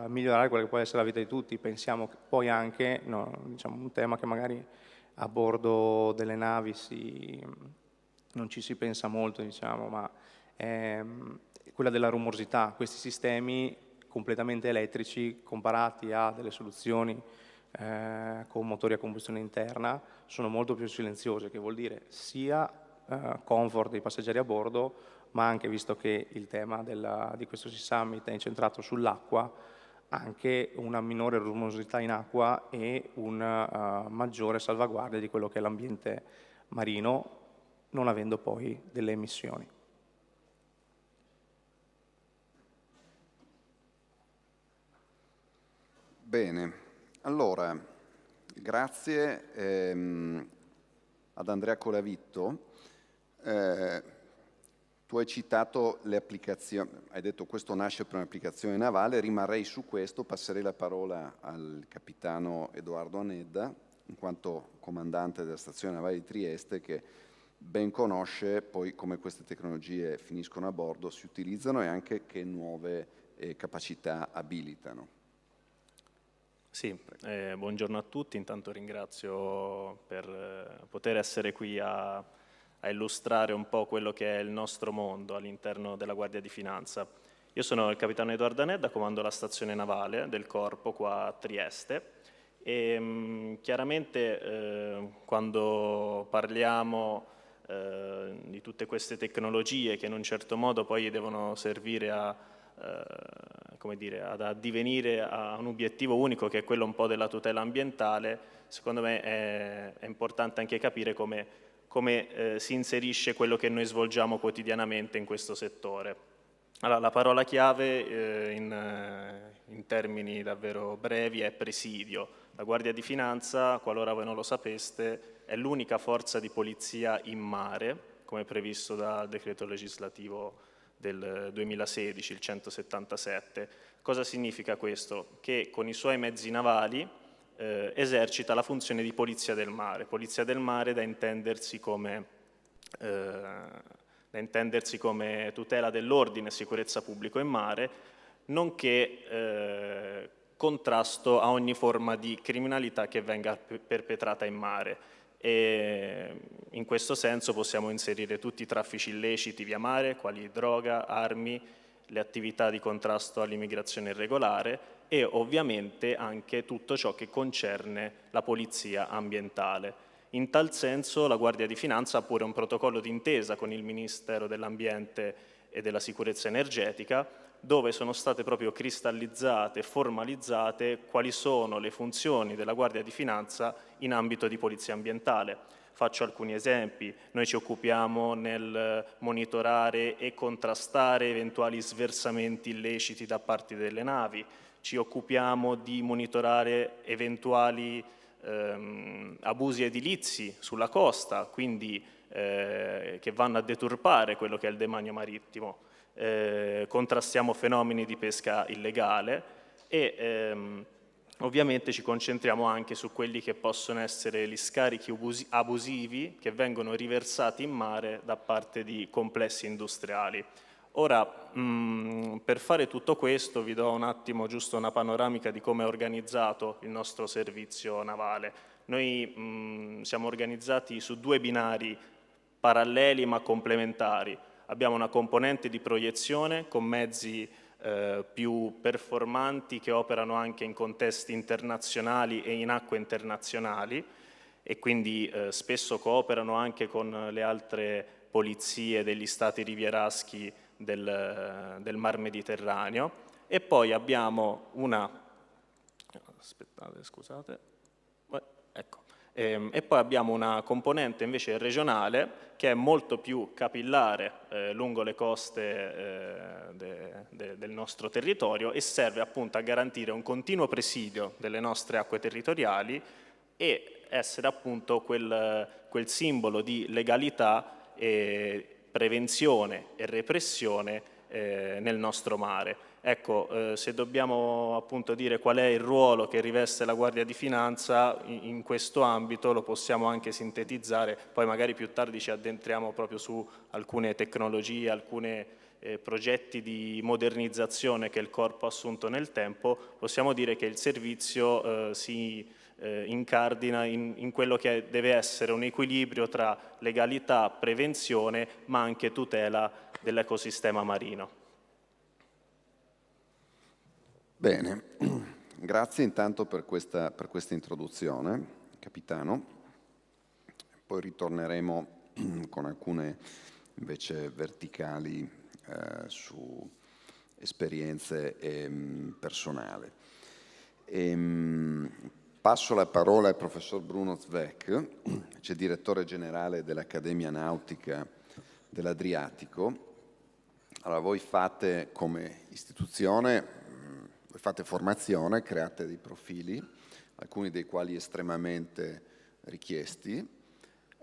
Speaker 10: migliorare quella che può essere la vita di tutti. Pensiamo poi anche, diciamo, un tema che magari a bordo delle navi non ci si pensa molto, diciamo, ma è quella della rumorosità. Questi sistemi completamente elettrici comparati a delle soluzioni con motori a combustione interna sono molto più silenziose, che vuol dire sia comfort dei passeggeri a bordo, ma anche, visto che il tema di questo Summit è incentrato sull'acqua, anche una minore rumorosità in acqua e una maggiore salvaguardia di quello che è l'ambiente marino, non avendo poi delle emissioni.
Speaker 2: Bene, allora, grazie ad Andrea Colavitto. Tu hai citato le applicazioni, hai detto questo nasce per un'applicazione navale, rimarrei su questo, passerei la parola al capitano Edoardo Anedda, in quanto comandante della stazione navale di Trieste, che ben conosce poi come queste tecnologie finiscono a bordo, si utilizzano e anche che nuove capacità abilitano.
Speaker 11: Sì, buongiorno a tutti, intanto ringrazio per poter essere qui a illustrare un po' quello che è il nostro mondo all'interno della Guardia di Finanza. Io sono il capitano Edoardo Anedda, comando la stazione navale del Corpo qua a Trieste e chiaramente quando parliamo di tutte queste tecnologie che in un certo modo poi devono servire come dire, ad addivenire a un obiettivo unico che è quello un po' della tutela ambientale, secondo me è importante anche capire come si inserisce quello che noi svolgiamo quotidianamente in questo settore. Allora, la parola chiave in termini davvero brevi è presidio. La Guardia di Finanza, qualora voi non lo sapeste, è l'unica forza di polizia in mare, come previsto dal decreto legislativo del 2016, il 177. Cosa significa questo? Che con i suoi mezzi navali esercita la funzione di polizia del mare da intendersi come tutela dell'ordine e sicurezza pubblico in mare, nonché contrasto a ogni forma di criminalità che venga perpetrata in mare. E in questo senso possiamo inserire tutti i traffici illeciti via mare, quali droga, armi, le attività di contrasto all'immigrazione irregolare e ovviamente anche tutto ciò che concerne la polizia ambientale. In tal senso la Guardia di Finanza ha pure un protocollo d'intesa con il Ministero dell'Ambiente e della Sicurezza Energetica, dove sono state proprio cristallizzate e formalizzate quali sono le funzioni della Guardia di Finanza in ambito di polizia ambientale. Faccio alcuni esempi. Noi ci occupiamo nel monitorare e contrastare eventuali sversamenti illeciti da parte delle navi, ci occupiamo di monitorare eventuali abusi edilizi sulla costa, quindi che vanno a deturpare quello che è il demanio marittimo. Contrastiamo fenomeni di pesca illegale e ovviamente ci concentriamo anche su quelli che possono essere gli scarichi abusivi che vengono riversati in mare da parte di complessi industriali. Ora, per fare tutto questo vi do un attimo giusto una panoramica di come è organizzato il nostro servizio navale. Noi siamo organizzati su due binari paralleli ma complementari. Abbiamo una componente di proiezione con mezzi più performanti che operano anche in contesti internazionali e in acque internazionali e quindi spesso cooperano anche con le altre polizie degli stati rivieraschi del Mar Mediterraneo e poi abbiamo e poi abbiamo una componente invece regionale che è molto più capillare lungo le coste del nostro territorio e serve appunto a garantire un continuo presidio delle nostre acque territoriali e essere appunto quel simbolo di legalità e prevenzione e repressione nel nostro mare. Ecco, se dobbiamo appunto dire qual è il ruolo che riveste la Guardia di Finanza in questo ambito, lo possiamo anche sintetizzare, poi magari più tardi ci addentriamo proprio su alcune tecnologie, alcuni progetti di modernizzazione che il Corpo ha assunto nel tempo. Possiamo dire che il servizio si incardina in quello che deve essere un equilibrio tra legalità, prevenzione, ma anche tutela dell'ecosistema marino.
Speaker 2: Bene, grazie intanto per questa introduzione, capitano. Poi ritorneremo con alcune invece verticali su esperienze personali. Passo la parola al professor Bruno Zweck, c'è direttore generale dell'Accademia Nautica dell'Adriatico. Allora, voi fate come istituzione, voi fate formazione, create dei profili, alcuni dei quali estremamente richiesti,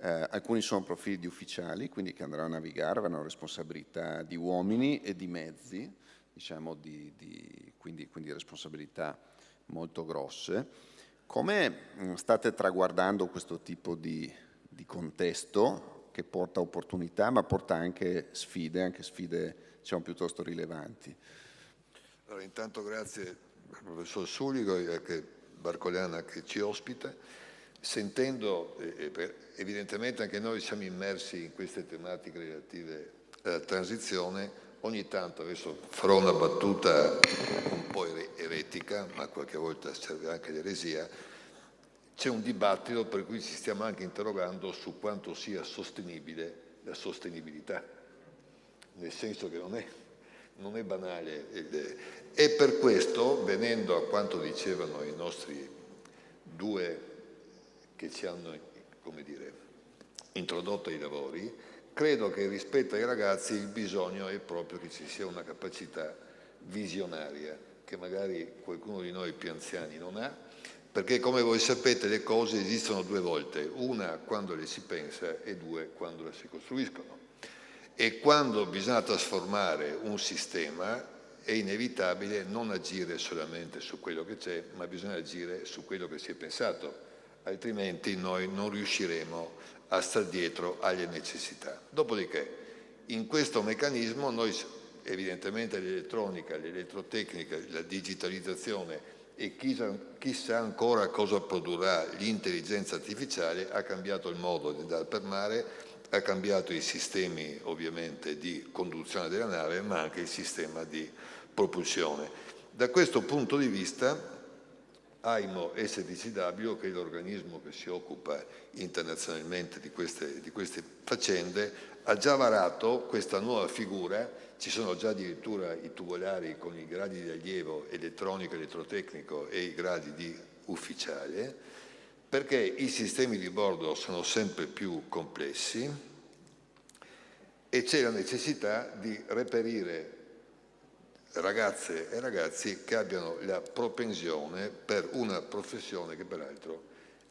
Speaker 2: alcuni sono profili di ufficiali, quindi che andranno a navigare, avranno responsabilità di uomini e di mezzi, diciamo quindi responsabilità molto grosse. Come state traguardando questo tipo di contesto che porta opportunità ma porta anche sfide diciamo piuttosto rilevanti?
Speaker 12: Allora, intanto grazie al professor Suligo e anche Barcolana che ci ospita, sentendo, evidentemente anche noi siamo immersi in queste tematiche relative alla transizione, ogni tanto, adesso farò una battuta un po' eretica, ma qualche volta serve anche l'eresia, c'è un dibattito per cui ci stiamo anche interrogando su quanto sia sostenibile la sostenibilità, nel senso che non è banale. E per questo, venendo a quanto dicevano i nostri due che ci hanno, come dire, introdotto ai lavori, credo che rispetto ai ragazzi il bisogno è proprio che ci sia una capacità visionaria che magari qualcuno di noi più anziani non ha, perché come voi sapete le cose esistono due volte, una quando le si pensa e due quando le si costruiscono. E quando bisogna trasformare un sistema è inevitabile non agire solamente su quello che c'è, ma bisogna agire su quello che si è pensato, altrimenti noi non riusciremo a stare dietro alle necessità. Dopodiché, in questo meccanismo noi, evidentemente l'elettronica, l'elettrotecnica, la digitalizzazione e chissà ancora cosa produrrà l'intelligenza artificiale, ha cambiato il modo di andare per mare, ha cambiato i sistemi ovviamente di conduzione della nave, ma anche il sistema di propulsione. Da questo punto di vista AIMO STCW, che è l'organismo che si occupa internazionalmente di queste faccende, ha già varato questa nuova figura. Ci sono già addirittura i tubolari con i gradi di allievo elettronico, elettrotecnico e i gradi di ufficiale, perché i sistemi di bordo sono sempre più complessi e c'è la necessità di reperire ragazze e ragazzi che abbiano la propensione per una professione che peraltro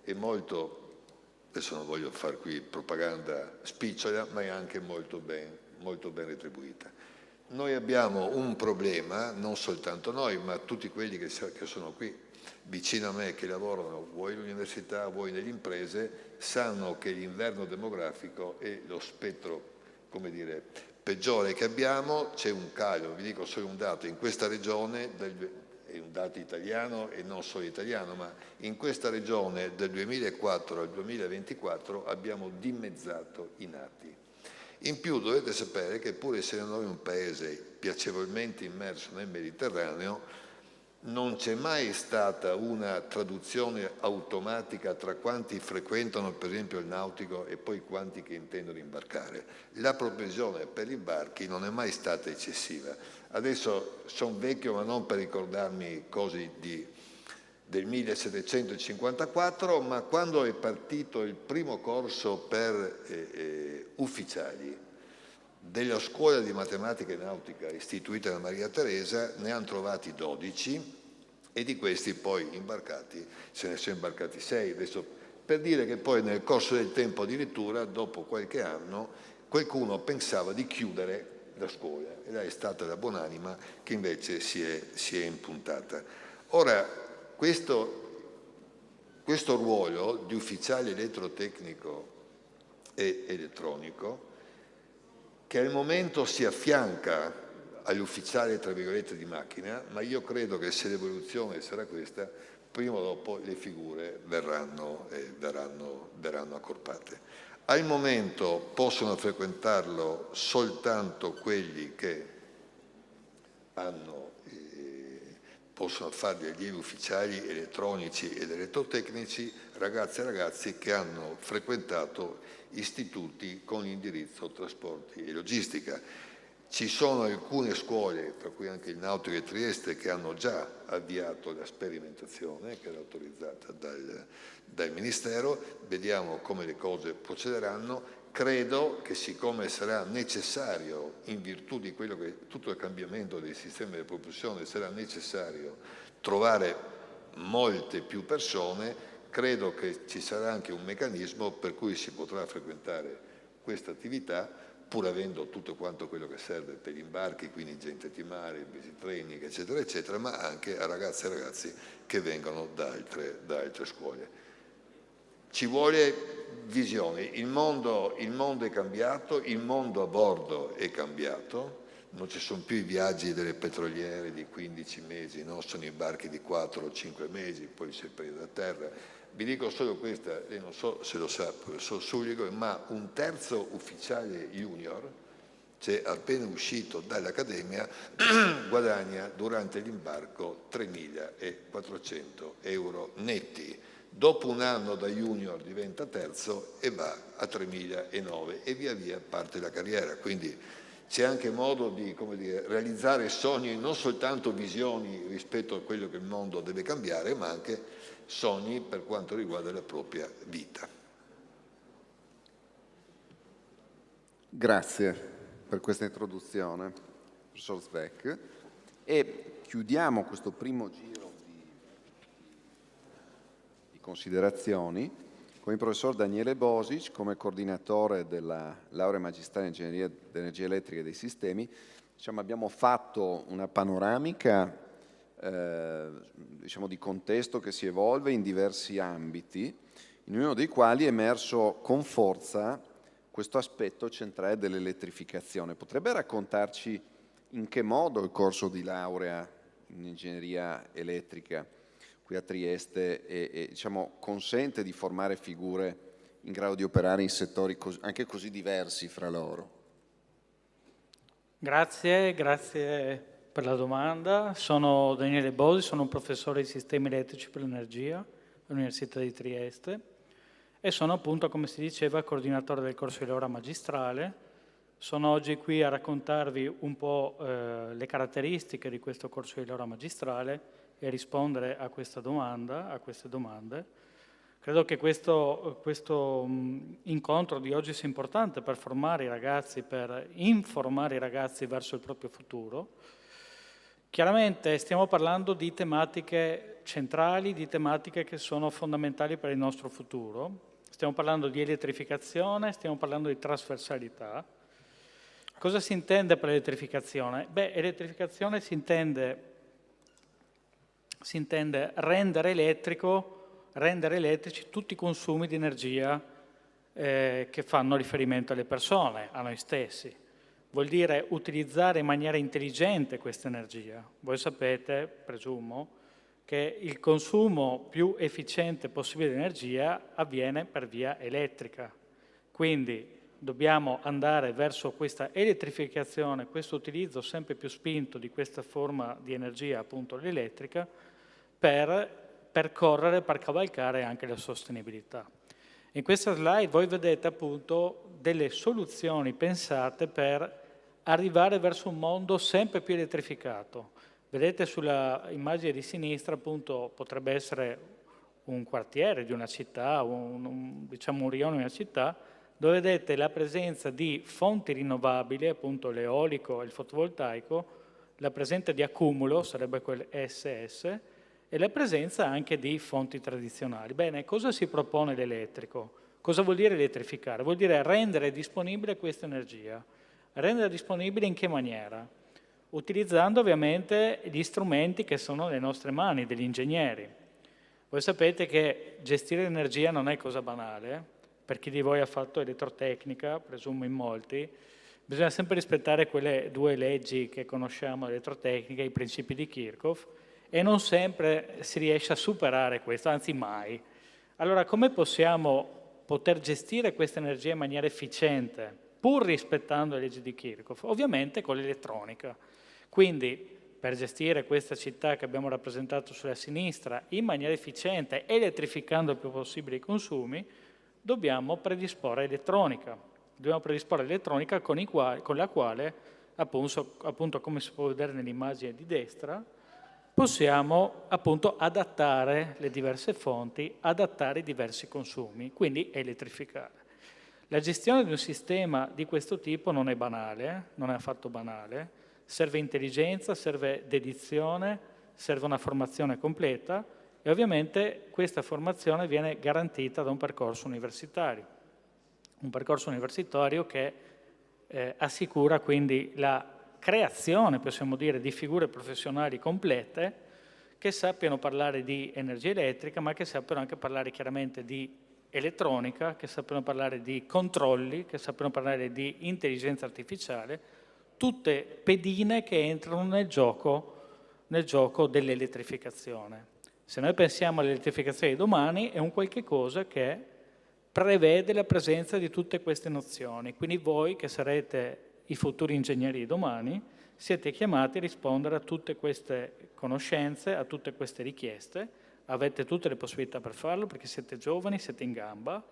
Speaker 12: è molto, adesso non voglio fare qui propaganda spicciola, ma è anche molto ben retribuita. Noi abbiamo un problema, non soltanto noi, ma tutti quelli che sono qui vicino a me, che lavorano vuoi all'università, vuoi nelle imprese, sanno che l'inverno demografico è lo spettro, come dire, peggiore che abbiamo. C'è un calo, vi dico solo un dato, in questa regione, è un dato italiano e non solo italiano, ma in questa regione dal 2004 al 2024 abbiamo dimezzato i nati. In più dovete sapere che pur essendo noi un paese piacevolmente immerso nel Mediterraneo, non c'è mai stata una traduzione automatica tra quanti frequentano per esempio il nautico e poi quanti che intendono imbarcare. La propensione per i barchi non è mai stata eccessiva. Adesso sono vecchio, ma non per ricordarmi cose del 1754, ma quando è partito il primo corso per ufficiali della scuola di matematica e nautica istituita da Maria Teresa, ne hanno trovati 12 e di questi poi imbarcati, se ne sono imbarcati 6. Adesso, per dire che poi nel corso del tempo addirittura, dopo qualche anno, qualcuno pensava di chiudere la scuola ed è stata la buonanima che invece si è impuntata. Ora, questo ruolo di ufficiale elettrotecnico e elettronico, che al momento si affianca all'ufficiale tra virgolette di macchina, ma io credo che se l'evoluzione sarà questa, prima o dopo le figure verranno accorpate. Al momento possono frequentarlo soltanto quelli che possono fare degli allievi ufficiali elettronici ed elettrotecnici, ragazze e ragazzi che hanno frequentato istituti con indirizzo trasporti e logistica. Ci sono alcune scuole, tra cui anche il Nautico di Trieste, che hanno già avviato la sperimentazione, che era autorizzata dal Ministero. Vediamo come le cose procederanno. Credo che siccome sarà necessario, in virtù di quello che tutto il cambiamento dei sistemi di propulsione, sarà necessario trovare molte più persone, credo che ci sarà anche un meccanismo per cui si potrà frequentare questa attività pur avendo tutto quanto quello che serve per gli imbarchi, quindi gente di mare, basic training, eccetera, eccetera, ma anche a ragazze e ragazzi che vengono da altre scuole. Ci vuole visione, il mondo è cambiato, il mondo a bordo è cambiato, non ci sono più i viaggi delle petroliere di 15 mesi, no? Sono i barchi di 4 o 5 mesi, poi si prende da terra. Vi dico solo questa, e non so se lo sa il professor Sulligo, ma un terzo ufficiale junior, cioè appena uscito dall'Accademia, guadagna durante l'imbarco 3.400 euro netti. Dopo un anno da junior diventa terzo e va a 3.009 e via via parte la carriera. Quindi c'è anche modo di, come dire, realizzare sogni, non soltanto visioni rispetto a quello che il mondo deve cambiare, ma anche sogni per quanto riguarda la propria vita.
Speaker 2: Grazie per questa introduzione, professor Zweck. E chiudiamo questo primo giro di considerazioni con il professor Daniele Bosic come coordinatore della laurea magistrale in ingegneria dell'energia elettrica e dei sistemi. Diciamo, abbiamo fatto una panoramica diciamo, di contesto che si evolve in diversi ambiti, in ognuno dei quali è emerso con forza questo aspetto centrale dell'elettrificazione. Potrebbe raccontarci in che modo il corso di laurea in ingegneria elettrica qui a Trieste diciamo, consente di formare figure in grado di operare in settori anche così diversi fra loro?
Speaker 13: Grazie per la domanda. Sono Daniele Bosi, sono un professore di sistemi elettrici per l'energia all'Università di Trieste e sono appunto, come si diceva, coordinatore del corso di laurea magistrale. Sono oggi qui a raccontarvi un po' le caratteristiche di questo corso di laurea magistrale e rispondere a queste domande. Credo che questo incontro di oggi sia importante per formare i ragazzi, per informare i ragazzi verso il proprio futuro. Chiaramente stiamo parlando di tematiche centrali, di tematiche che sono fondamentali per il nostro futuro. Stiamo parlando di elettrificazione, stiamo parlando di trasversalità. Cosa si intende per elettrificazione? Beh, elettrificazione si intende rendere elettrici tutti i consumi di energia che fanno riferimento alle persone, a noi stessi. Vuol dire utilizzare in maniera intelligente questa energia. Voi sapete, presumo, che il consumo più efficiente possibile di energia avviene per via elettrica. Quindi dobbiamo andare verso questa elettrificazione, questo utilizzo sempre più spinto di questa forma di energia, appunto l'elettrica, per cavalcare anche la sostenibilità. In questa slide voi vedete appunto delle soluzioni pensate per arrivare verso un mondo sempre più elettrificato. Vedete sulla immagine di sinistra appunto potrebbe essere un quartiere di una città, diciamo un rione di una città, dove vedete la presenza di fonti rinnovabili, appunto l'eolico e il fotovoltaico, la presenza di accumulo, sarebbe quel ESS, e la presenza anche di fonti tradizionali. Bene, cosa si propone l'elettrico? Cosa vuol dire elettrificare? Vuol dire rendere disponibile questa energia. Rendere disponibile in che maniera? Utilizzando ovviamente gli strumenti che sono nelle nostre mani, degli ingegneri. Voi sapete che gestire l'energia non è cosa banale, per chi di voi ha fatto elettrotecnica, presumo in molti, bisogna sempre rispettare quelle due leggi che conosciamo, elettrotecnica, i principi di Kirchhoff, e non sempre si riesce a superare questo, anzi mai. Allora, come possiamo poter gestire questa energia in maniera efficiente, pur rispettando le leggi di Kirchhoff? Ovviamente con l'elettronica. Quindi, per gestire questa città che abbiamo rappresentato sulla sinistra in maniera efficiente, elettrificando il più possibile i consumi, dobbiamo predisporre elettronica. Dobbiamo predisporre elettronica con la quale, appunto come si può vedere nell'immagine di destra, possiamo appunto adattare le diverse fonti, adattare i diversi consumi, quindi elettrificare. La gestione di un sistema di questo tipo non è banale, non è affatto banale, serve intelligenza, serve dedizione, serve una formazione completa e ovviamente questa formazione viene garantita da un percorso universitario. Un percorso universitario che assicura quindi la creazione, possiamo dire, di figure professionali complete che sappiano parlare di energia elettrica, ma che sappiano anche parlare chiaramente di elettronica, che sappiano parlare di controlli, che sappiano parlare di intelligenza artificiale, tutte pedine che entrano nel gioco dell'elettrificazione. Se noi pensiamo all'elettrificazione di domani, è un qualche cosa che prevede la presenza di tutte queste nozioni. Quindi voi, che sarete i futuri ingegneri di domani, siete chiamati a rispondere a tutte queste conoscenze, a tutte queste richieste. Avete tutte le possibilità per farlo perché siete giovani, siete in gamba,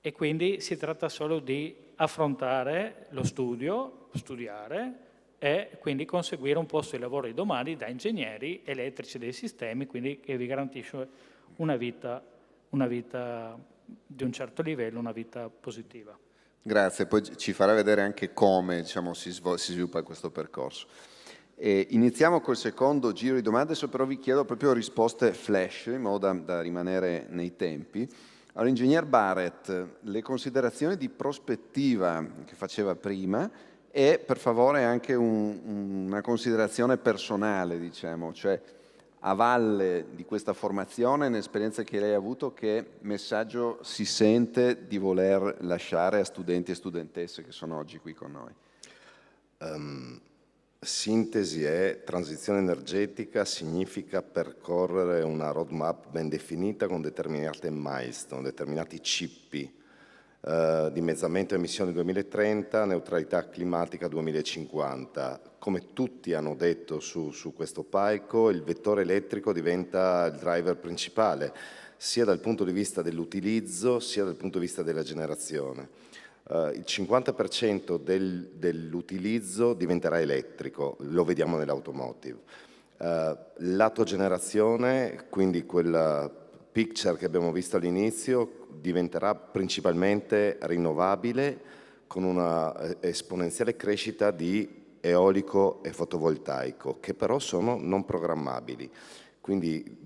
Speaker 13: e quindi si tratta solo di affrontare lo studio, studiare e quindi conseguire un posto di lavoro di domani da ingegneri elettrici dei sistemi, quindi che vi garantisce una vita di un certo livello, una vita positiva.
Speaker 2: Grazie, poi ci farà vedere anche come, diciamo, si sviluppa questo percorso. Iniziamo col secondo giro di domande, adesso però vi chiedo proprio risposte flash, in modo da rimanere nei tempi. Allora, ingegner Barrett, le considerazioni di prospettiva che faceva prima e per favore anche una considerazione personale, diciamo, cioè a valle di questa formazione, nell'esperienza che lei ha avuto, che messaggio si sente di voler lasciare a studenti e studentesse che sono oggi qui con noi?
Speaker 8: Sintesi è: transizione energetica significa percorrere una roadmap ben definita con determinate milestone, determinati cippi, dimezzamento emissioni 2030, neutralità climatica 2050. Come tutti hanno detto su questo palco, il vettore elettrico diventa il driver principale, sia dal punto di vista dell'utilizzo, sia dal punto di vista della generazione. Il 50% dell'utilizzo diventerà elettrico, lo vediamo nell'automotive. Lato generazione, quindi quella picture che abbiamo visto all'inizio, diventerà principalmente rinnovabile con una esponenziale crescita di eolico e fotovoltaico, che però sono non programmabili. Quindi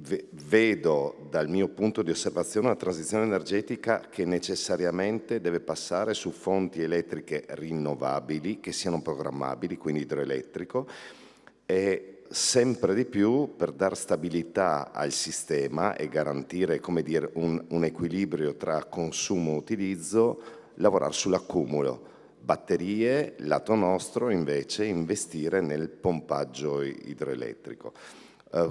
Speaker 8: vedo dal mio punto di osservazione una transizione energetica che necessariamente deve passare su fonti elettriche rinnovabili, che siano programmabili, quindi idroelettrico, e sempre di più, per dar stabilità al sistema e garantire, come dire, un equilibrio tra consumo e utilizzo, lavorare sull'accumulo. Batterie, lato nostro, invece, investire nel pompaggio idroelettrico.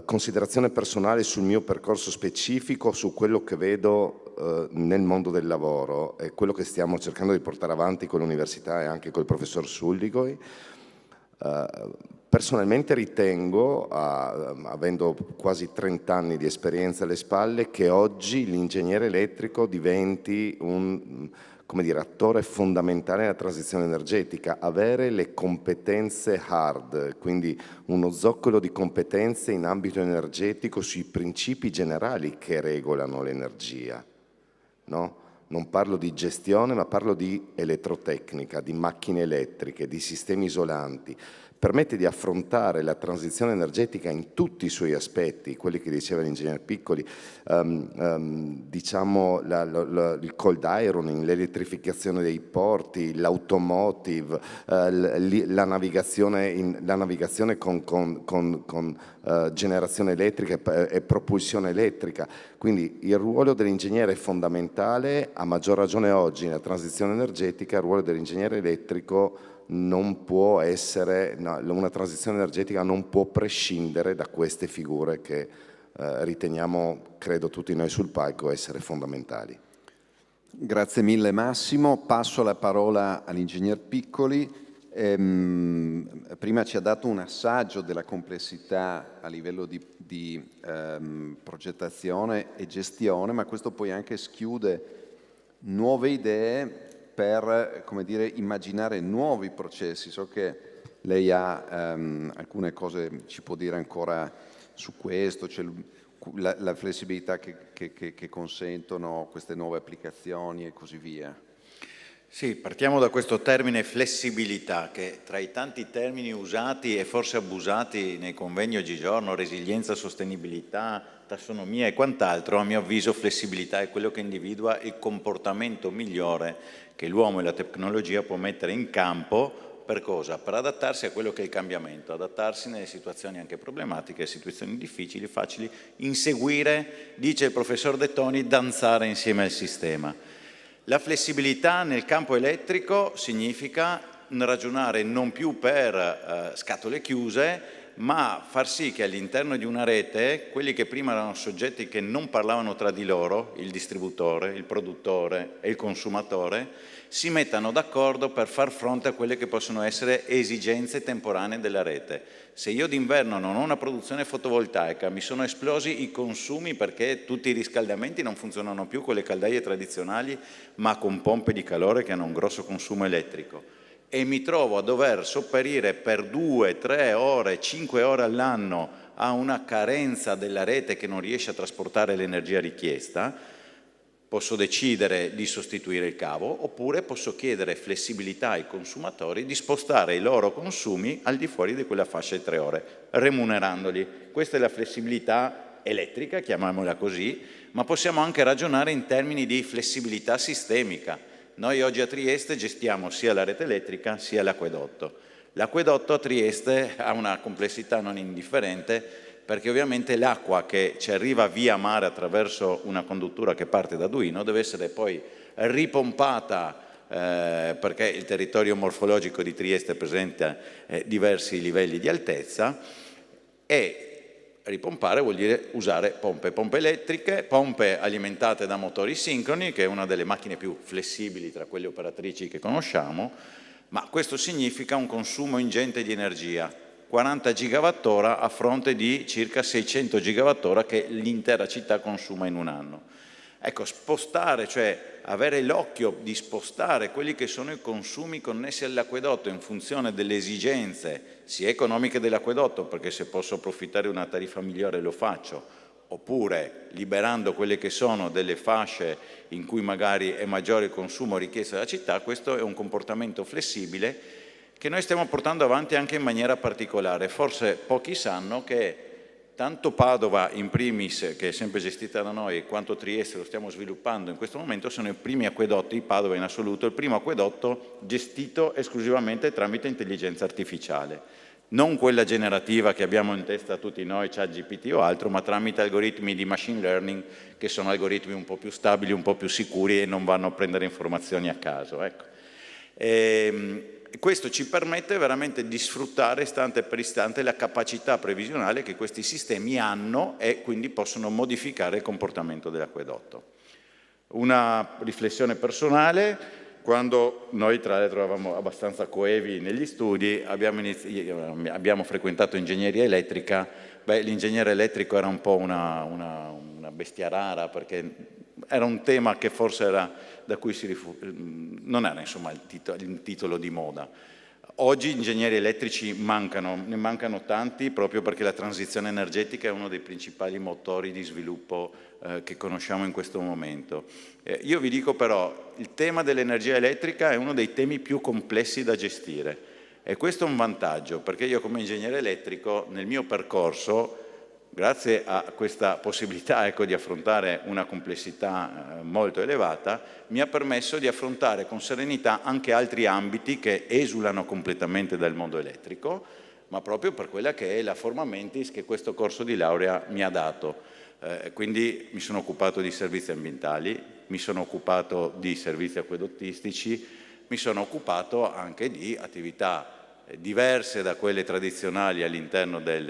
Speaker 8: Considerazione personale sul mio percorso specifico, su quello che vedo nel mondo del lavoro e quello che stiamo cercando di portare avanti con l'università e anche col professor Sulligoj. Personalmente ritengo, avendo quasi 30 anni di esperienza alle spalle, che oggi l'ingegnere elettrico diventi un attore fondamentale nella transizione energetica, avere le competenze hard, quindi uno zoccolo di competenze in ambito energetico sui principi generali che regolano l'energia, no? Non parlo di gestione, ma parlo di elettrotecnica, di macchine elettriche, di sistemi isolanti. Permette di affrontare la transizione energetica in tutti i suoi aspetti, quelli che diceva l'ingegner Piccoli, diciamo il cold ironing, l'elettrificazione dei porti, l'automotive, la navigazione con generazione elettrica e propulsione elettrica. Quindi il ruolo dell'ingegnere è fondamentale, a maggior ragione oggi nella transizione energetica. Il ruolo dell'ingegnere elettrico non può essere, una transizione energetica non può prescindere da queste figure che riteniamo, credo tutti noi sul palco, essere fondamentali.
Speaker 2: Grazie mille Massimo, passo la parola all'ingegner Piccoli. Prima ci ha dato un assaggio della complessità a livello di progettazione e gestione, ma questo poi anche schiude nuove idee per, come dire, immaginare nuovi processi. So che lei ha alcune cose, ci può dire ancora su questo, cioè la flessibilità che consentono queste nuove applicazioni e così via.
Speaker 9: Sì, partiamo da questo termine flessibilità, che tra i tanti termini usati e forse abusati nei convegni oggigiorno, resilienza, sostenibilità, tassonomia e quant'altro, a mio avviso flessibilità è quello che individua il comportamento migliore che l'uomo e la tecnologia può mettere in campo. Per cosa? Per adattarsi a quello che è il cambiamento, adattarsi nelle situazioni anche problematiche, situazioni difficili, facili, inseguire, dice il professor De Toni, danzare insieme al sistema. La flessibilità nel campo elettrico significa un ragionare non più per scatole chiuse, ma far sì che all'interno di una rete quelli che prima erano soggetti che non parlavano tra di loro, il distributore, il produttore e il consumatore, si mettano d'accordo per far fronte a quelle che possono essere esigenze temporanee della rete. Se io d'inverno non ho una produzione fotovoltaica, mi sono esplosi i consumi perché tutti i riscaldamenti non funzionano più con le caldaie tradizionali, ma con pompe di calore che hanno un grosso consumo elettrico, e mi trovo a dover sopperire per 2, 3 ore, 5 ore all'anno a una carenza della rete che non riesce a trasportare l'energia richiesta, posso decidere di sostituire il cavo, oppure posso chiedere flessibilità ai consumatori di spostare i loro consumi al di fuori di quella fascia di 3 ore, remunerandoli. Questa è la flessibilità elettrica, chiamiamola così, ma possiamo anche ragionare in termini di flessibilità sistemica. Noi oggi a Trieste gestiamo sia la rete elettrica sia l'acquedotto. L'acquedotto a Trieste ha una complessità non indifferente, perché ovviamente l'acqua che ci arriva via mare attraverso una conduttura che parte da Duino deve essere poi ripompata, perché il territorio morfologico di Trieste presenta diversi livelli di altezza, e ripompare vuol dire usare pompe elettriche, pompe alimentate da motori sincroni, che è una delle macchine più flessibili tra quelle operatrici che conosciamo, ma questo significa un consumo ingente di energia, 40 gigawattora a fronte di circa 600 gigawattora che l'intera città consuma in un anno. Ecco, spostare, cioè avere l'occhio di spostare quelli che sono i consumi connessi all'acquedotto in funzione delle esigenze sia economiche dell'acquedotto, perché se posso approfittare di una tariffa migliore lo faccio, oppure liberando quelle che sono delle fasce in cui magari è maggiore il consumo richiesto dalla città, questo è un comportamento flessibile che noi stiamo portando avanti anche in maniera particolare. Forse pochi sanno che tanto Padova in primis, che è sempre gestita da noi, quanto Trieste lo stiamo sviluppando in questo momento, sono i primi acquedotti, Padova in assoluto, il primo acquedotto gestito esclusivamente tramite intelligenza artificiale. Non quella generativa che abbiamo in testa tutti noi, ChatGPT o altro, ma tramite algoritmi di machine learning, che sono algoritmi un po' più stabili, un po' più sicuri e non vanno a prendere informazioni a caso. Ecco. Questo ci permette veramente di sfruttare istante per istante la capacità previsionale che questi sistemi hanno e quindi possono modificare il comportamento dell'acquedotto. Una riflessione personale: quando noi tra l'altro eravamo abbastanza coevi negli studi, abbiamo frequentato ingegneria elettrica. L'ingegnere elettrico era un po' una bestia rara, perché era un tema che forse era da cui non era insomma il titolo di moda. Oggi ingegneri elettrici ne mancano tanti, proprio perché la transizione energetica è uno dei principali motori di sviluppo che conosciamo in questo momento. Io vi dico però, il tema dell'energia elettrica è uno dei temi più complessi da gestire, e questo è un vantaggio, perché io come ingegnere elettrico nel mio percorso, grazie a questa possibilità di affrontare una complessità molto elevata, mi ha permesso di affrontare con serenità anche altri ambiti che esulano completamente dal mondo elettrico, ma proprio per quella che è la forma mentis che questo corso di laurea mi ha dato. Quindi mi sono occupato di servizi ambientali, mi sono occupato di servizi acquedottistici, mi sono occupato anche di attività diverse da quelle tradizionali all'interno dei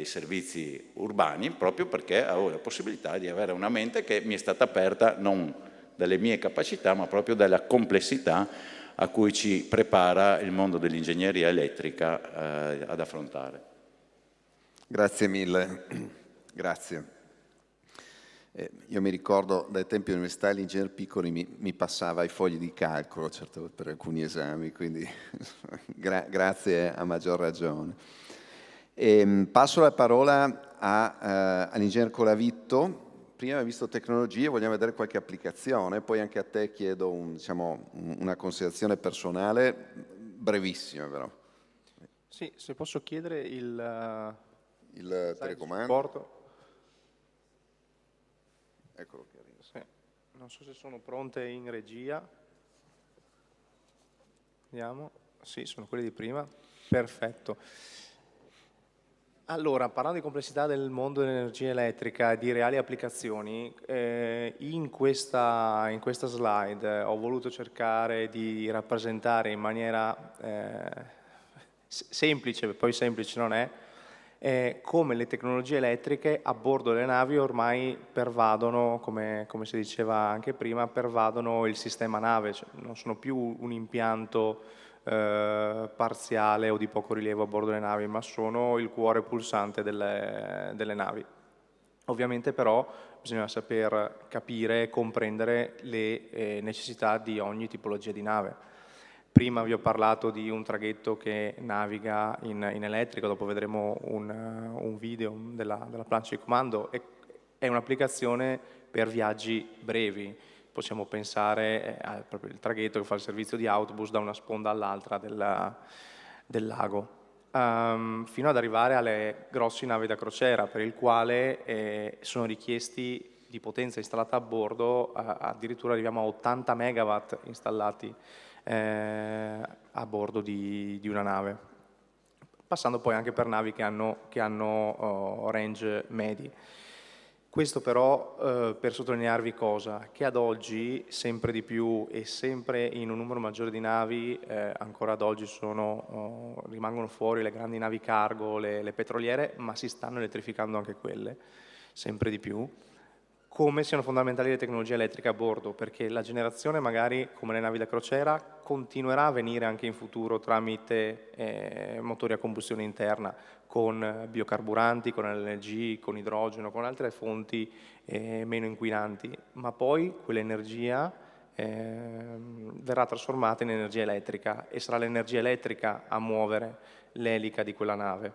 Speaker 9: servizi urbani, proprio perché avevo la possibilità di avere una mente che mi è stata aperta non dalle mie capacità, ma proprio dalla complessità a cui ci prepara il mondo dell'ingegneria elettrica ad affrontare.
Speaker 2: Grazie mille, grazie. Io mi ricordo dai tempi universitari l'ingegner Piccoli mi passava i fogli di calcolo certo, per alcuni esami, quindi grazie a maggior ragione. Passo la parola all'ingegner Colavitto. Prima abbiamo visto tecnologie, vogliamo vedere qualche applicazione, poi anche a te chiedo una considerazione personale, brevissima però.
Speaker 10: Sì, se posso chiedere il
Speaker 2: telecomando.
Speaker 10: Eccolo che arriva. Sì. Non so se sono pronte in regia. Vediamo. Sì, sono quelle di prima. Perfetto. Allora, parlando di complessità del mondo dell'energia elettrica e di reali applicazioni, in questa slide ho voluto cercare di rappresentare in maniera semplice, poi semplice non è, come le tecnologie elettriche a bordo delle navi ormai pervadono, come si diceva anche prima, pervadono il sistema nave, cioè non sono più un impianto parziale o di poco rilievo a bordo delle navi, ma sono il cuore pulsante delle navi. Ovviamente però bisogna saper capire e comprendere le necessità di ogni tipologia di nave. Prima vi ho parlato di un traghetto che naviga in elettrico, dopo vedremo un video della plancia di comando, è un'applicazione per viaggi brevi. Possiamo pensare proprio al traghetto che fa il servizio di autobus da una sponda all'altra del lago, fino ad arrivare alle grosse navi da crociera, per il quale sono richiesti di potenza installata a bordo, addirittura arriviamo a 80 megawatt installati a bordo di una nave, passando poi anche per navi che hanno range medi. Questo però per sottolinearvi cosa? Che ad oggi sempre di più e sempre in un numero maggiore di navi, ancora ad oggi rimangono fuori le grandi navi cargo, le petroliere, ma si stanno elettrificando anche quelle, sempre di più. Come siano fondamentali le tecnologie elettriche a bordo, perché la generazione magari, come le navi da crociera, continuerà a avvenire anche in futuro tramite motori a combustione interna, con biocarburanti, con LNG, con idrogeno, con altre fonti meno inquinanti, ma poi quell'energia verrà trasformata in energia elettrica e sarà l'energia elettrica a muovere l'elica di quella nave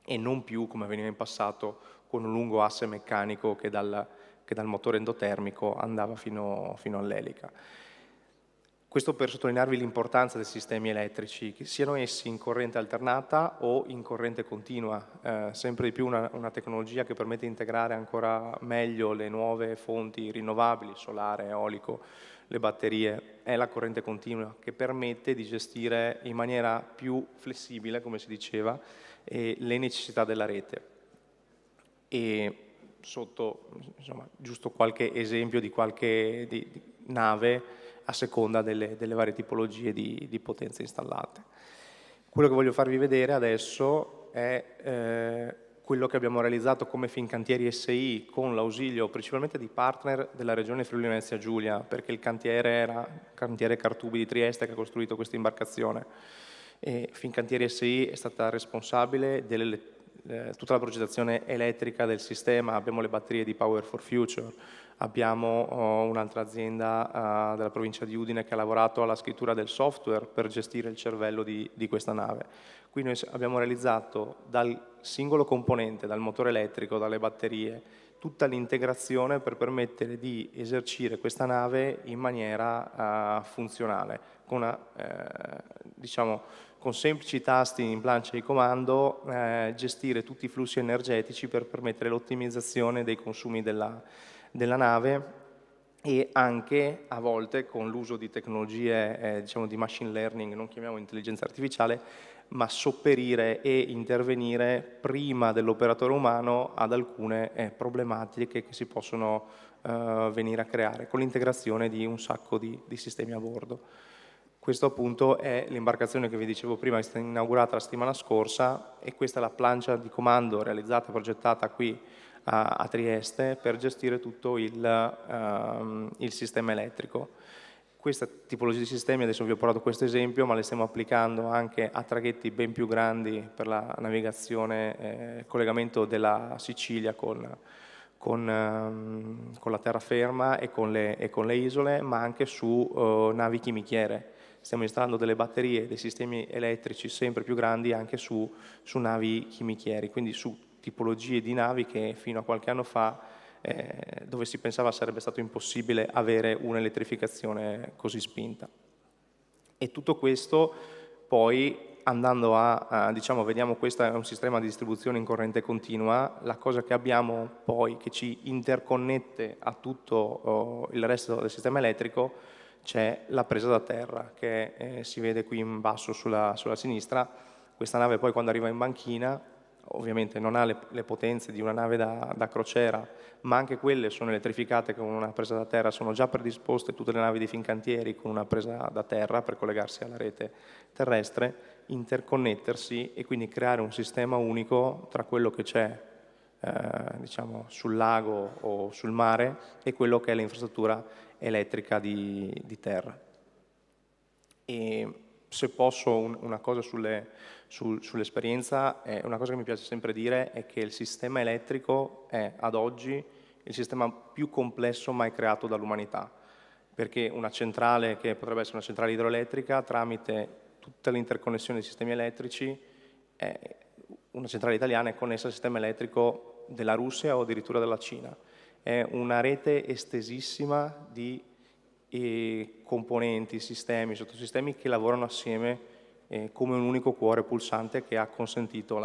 Speaker 10: e non più, come avveniva in passato, con un lungo asse meccanico che dal motore endotermico andava fino all'elica. Questo per sottolinearvi l'importanza dei sistemi elettrici, che siano essi in corrente alternata o in corrente continua, sempre di più una tecnologia che permette di integrare ancora meglio le nuove fonti rinnovabili, solare, eolico, le batterie, è la corrente continua, che permette di gestire in maniera più flessibile, come si diceva, le necessità della rete. E sotto, insomma, giusto qualche esempio di qualche nave a seconda delle varie tipologie di potenze installate. Quello che voglio farvi vedere adesso è quello che abbiamo realizzato come Fincantieri SI con l'ausilio principalmente di partner della regione Friuli Venezia Giulia, perché il cantiere era il cantiere Cartubi di Trieste che ha costruito questa imbarcazione. E Fincantieri SI è stata responsabile tutta la progettazione elettrica del sistema, abbiamo le batterie di Power for Future, abbiamo un'altra azienda della provincia di Udine che ha lavorato alla scrittura del software per gestire il cervello di questa nave. Qui noi abbiamo realizzato dal singolo componente, dal motore elettrico, dalle batterie, tutta l'integrazione per permettere di esercire questa nave in maniera funzionale, con semplici tasti in plancia di comando, gestire tutti i flussi energetici per permettere l'ottimizzazione dei consumi della nave e anche a volte con l'uso di tecnologie di machine learning, non chiamiamo intelligenza artificiale, ma sopperire e intervenire prima dell'operatore umano ad alcune problematiche che si possono venire a creare con l'integrazione di un sacco di sistemi a bordo. Questo appunto è l'imbarcazione che vi dicevo prima, è stata inaugurata la settimana scorsa e questa è la plancia di comando realizzata e progettata qui a Trieste per gestire tutto il sistema elettrico. Questa tipologia di sistemi, adesso vi ho portato questo esempio, ma le stiamo applicando anche a traghetti ben più grandi per la navigazione, collegamento della Sicilia con la terraferma e con le isole, ma anche su navi chimichiere. Stiamo installando delle batterie, dei sistemi elettrici sempre più grandi anche su navi chimichieri, quindi su tipologie di navi che fino a qualche anno fa, dove si pensava sarebbe stato impossibile avere un'elettrificazione così spinta. E tutto questo poi andando vediamo questo è un sistema di distribuzione in corrente continua, la cosa che abbiamo poi che ci interconnette a tutto il resto del sistema elettrico c'è la presa da terra che si vede qui in basso sulla sinistra. Questa nave poi quando arriva in banchina ovviamente non ha le potenze di una nave da crociera, ma anche quelle sono elettrificate con una presa da terra, sono già predisposte tutte le navi di Fincantieri con una presa da terra per collegarsi alla rete terrestre, interconnettersi e quindi creare un sistema unico tra quello che c'è diciamo, sul lago o sul mare e quello che è l'infrastruttura elettrica di terra. E se posso una cosa sull'esperienza, una cosa che mi piace sempre dire è che il sistema elettrico è ad oggi il sistema più complesso mai creato dall'umanità, perché una centrale che potrebbe essere una centrale idroelettrica, tramite tutte le interconnessioni dei sistemi elettrici, una centrale italiana è connessa al sistema elettrico della Russia o addirittura della Cina. È una rete estesissima di componenti, sistemi, sottosistemi che lavorano assieme come un unico cuore pulsante che ha consentito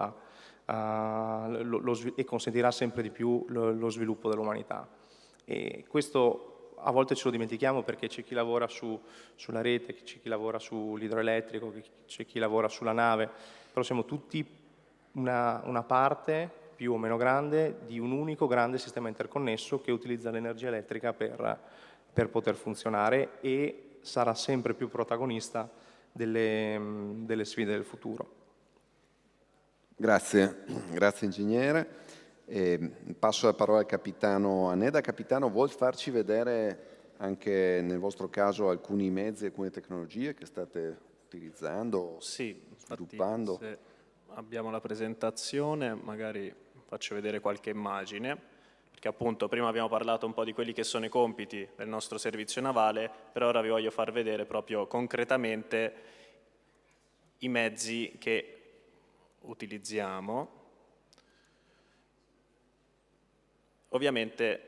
Speaker 10: e consentirà sempre di più lo sviluppo dell'umanità. E questo a volte ce lo dimentichiamo perché c'è chi lavora sulla rete, c'è chi lavora sull'idroelettrico, c'è chi lavora sulla nave, però siamo tutti una parte più o meno grande di un unico grande sistema interconnesso che utilizza l'energia elettrica per poter funzionare e sarà sempre più protagonista delle sfide del futuro.
Speaker 2: Grazie ingegnere. Passo la parola al capitano Aneda. Capitano, vuol farci vedere anche nel vostro caso alcuni mezzi, alcune tecnologie che state utilizzando, sviluppando?
Speaker 11: Infatti, se abbiamo la presentazione, magari faccio vedere qualche immagine. Perché appunto prima abbiamo parlato un po' di quelli che sono i compiti del nostro servizio navale, però ora vi voglio far vedere proprio concretamente i mezzi che utilizziamo. Ovviamente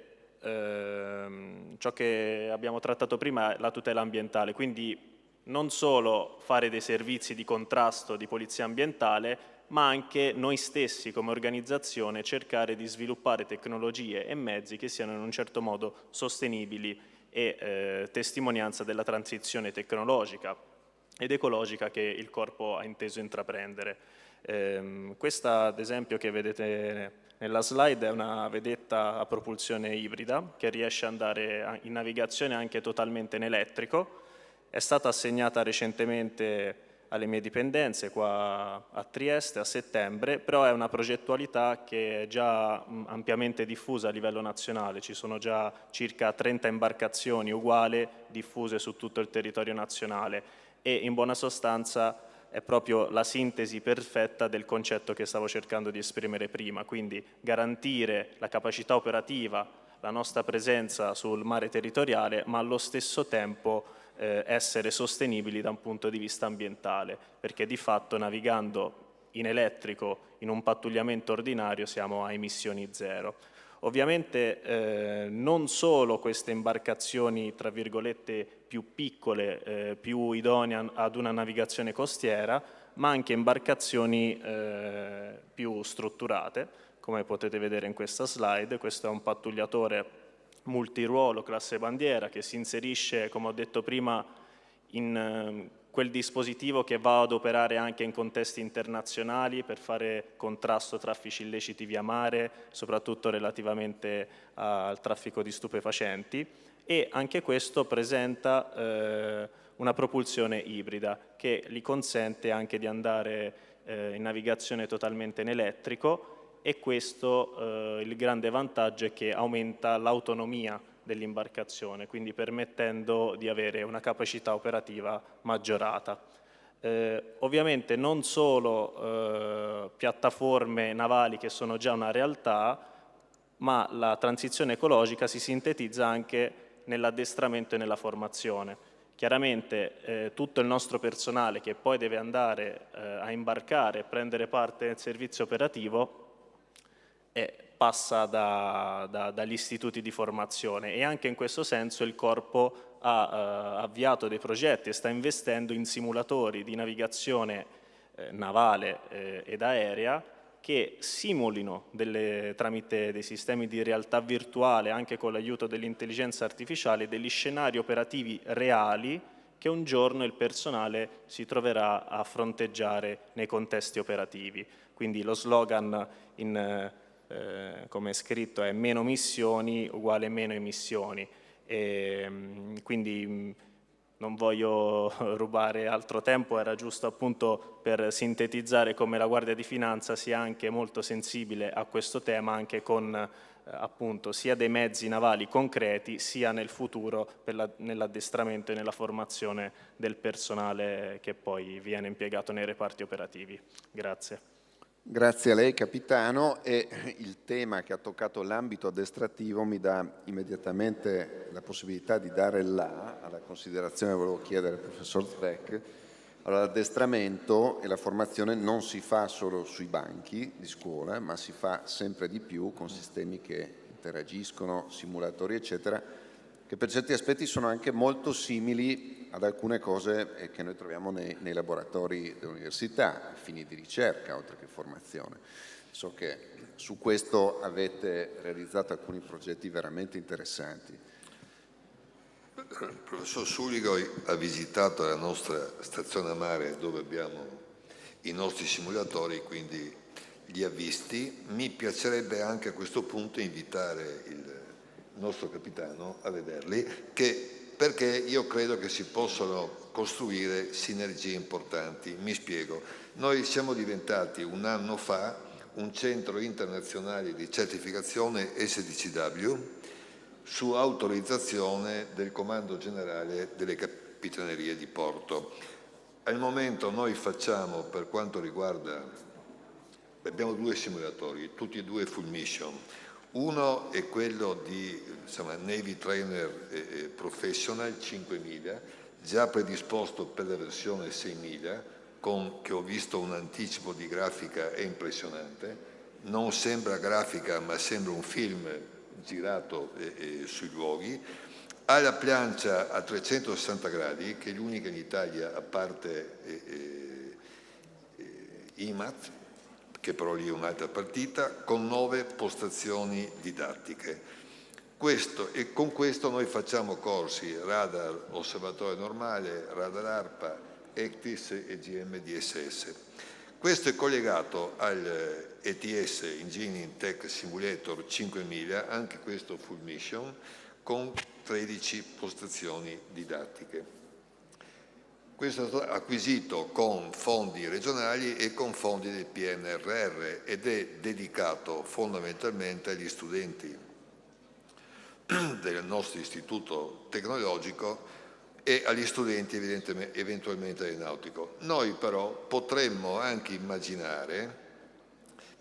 Speaker 11: ciò che abbiamo trattato prima è la tutela ambientale, quindi non solo fare dei servizi di contrasto di polizia ambientale, ma anche noi stessi come organizzazione cercare di sviluppare tecnologie e mezzi che siano in un certo modo sostenibili e testimonianza della transizione tecnologica ed ecologica che il corpo ha inteso intraprendere. Questa, ad esempio, che vedete nella slide è una vedetta a propulsione ibrida che riesce ad andare in navigazione anche totalmente in elettrico. È stata assegnata recentemente alle mie dipendenze qua a Trieste a settembre, però è una progettualità che è già ampiamente diffusa a livello nazionale. Ci sono già circa 30 imbarcazioni uguali diffuse su tutto il territorio nazionale e in buona sostanza è proprio la sintesi perfetta del concetto che stavo cercando di esprimere prima, quindi garantire la capacità operativa, la nostra presenza sul mare territoriale, ma allo stesso tempo essere sostenibili da un punto di vista ambientale, perché di fatto navigando in elettrico in un pattugliamento ordinario siamo a emissioni zero. Ovviamente non solo queste imbarcazioni tra virgolette più piccole, più idonee ad una navigazione costiera, ma anche imbarcazioni più strutturate, come potete vedere in questa slide. Questo è un pattugliatore multiruolo classe bandiera che si inserisce, come ho detto prima, in quel dispositivo che va ad operare anche in contesti internazionali per fare contrasto traffici illeciti via mare, soprattutto relativamente al traffico di stupefacenti, e anche questo presenta una propulsione ibrida che gli consente anche di andare in navigazione totalmente in elettrico, e questo il grande vantaggio è che aumenta l'autonomia dell'imbarcazione, quindi permettendo di avere una capacità operativa maggiorata. Ovviamente non solo piattaforme navali che sono già una realtà, ma la transizione ecologica si sintetizza anche nell'addestramento e nella formazione. Chiaramente tutto il nostro personale che poi deve andare a imbarcare e prendere parte nel servizio operativo passa dagli istituti di formazione, e anche in questo senso il corpo ha avviato dei progetti e sta investendo in simulatori di navigazione navale ed aerea che simulino tramite dei sistemi di realtà virtuale, anche con l'aiuto dell'intelligenza artificiale, degli scenari operativi reali che un giorno il personale si troverà a fronteggiare nei contesti operativi. Quindi lo slogan come è scritto è meno missioni uguale meno emissioni. Quindi non voglio rubare altro tempo, era giusto appunto per sintetizzare come la Guardia di Finanza sia anche molto sensibile a questo tema, anche con appunto sia dei mezzi navali concreti, sia nel futuro nell'addestramento e nella formazione del personale che poi viene impiegato nei reparti operativi. Grazie.
Speaker 2: Grazie a lei capitano, e il tema che ha toccato l'ambito addestrativo mi dà immediatamente la possibilità di dare alla considerazione che volevo chiedere al professor Zweck. Allora, l'addestramento e la formazione non si fa solo sui banchi di scuola, ma si fa sempre di più con sistemi che interagiscono, simulatori eccetera, che per certi aspetti sono anche molto simili ad alcune cose che noi troviamo nei laboratori dell'università, a fini di ricerca oltre che formazione. So che su questo avete realizzato alcuni progetti veramente interessanti.
Speaker 12: Il professor Sulligo ha visitato la nostra stazione a mare dove abbiamo i nostri simulatori, quindi li ha visti. Mi piacerebbe anche a questo punto invitare il nostro capitano a vederli, perché io credo che si possano costruire sinergie importanti. Mi spiego. Noi siamo diventati un anno fa un centro internazionale di certificazione STCW su autorizzazione del Comando Generale delle Capitanerie di Porto. Al momento noi facciamo, per quanto riguarda, abbiamo 2 simulatori, tutti e 2 full mission. Uno è quello di Navy Trainer Professional 5000, già predisposto per la versione 6000, che ho visto un anticipo di grafica è impressionante. Non sembra grafica, ma sembra un film girato sui luoghi. Ha la plancia a 360 gradi, che è l'unica in Italia a parte IMAT, che però lì è un'altra partita, con 9 postazioni didattiche. E con questo noi facciamo corsi radar osservatorio normale, radar ARPA, ECTIS e GMDSS. Questo è collegato al ETS Engineering Tech Simulator 5000, anche questo full mission, con 13 postazioni didattiche. Questo è stato acquisito con fondi regionali e con fondi del PNRR ed è dedicato fondamentalmente agli studenti del nostro istituto tecnologico e agli studenti eventualmente aeronautico. Noi però potremmo anche immaginare,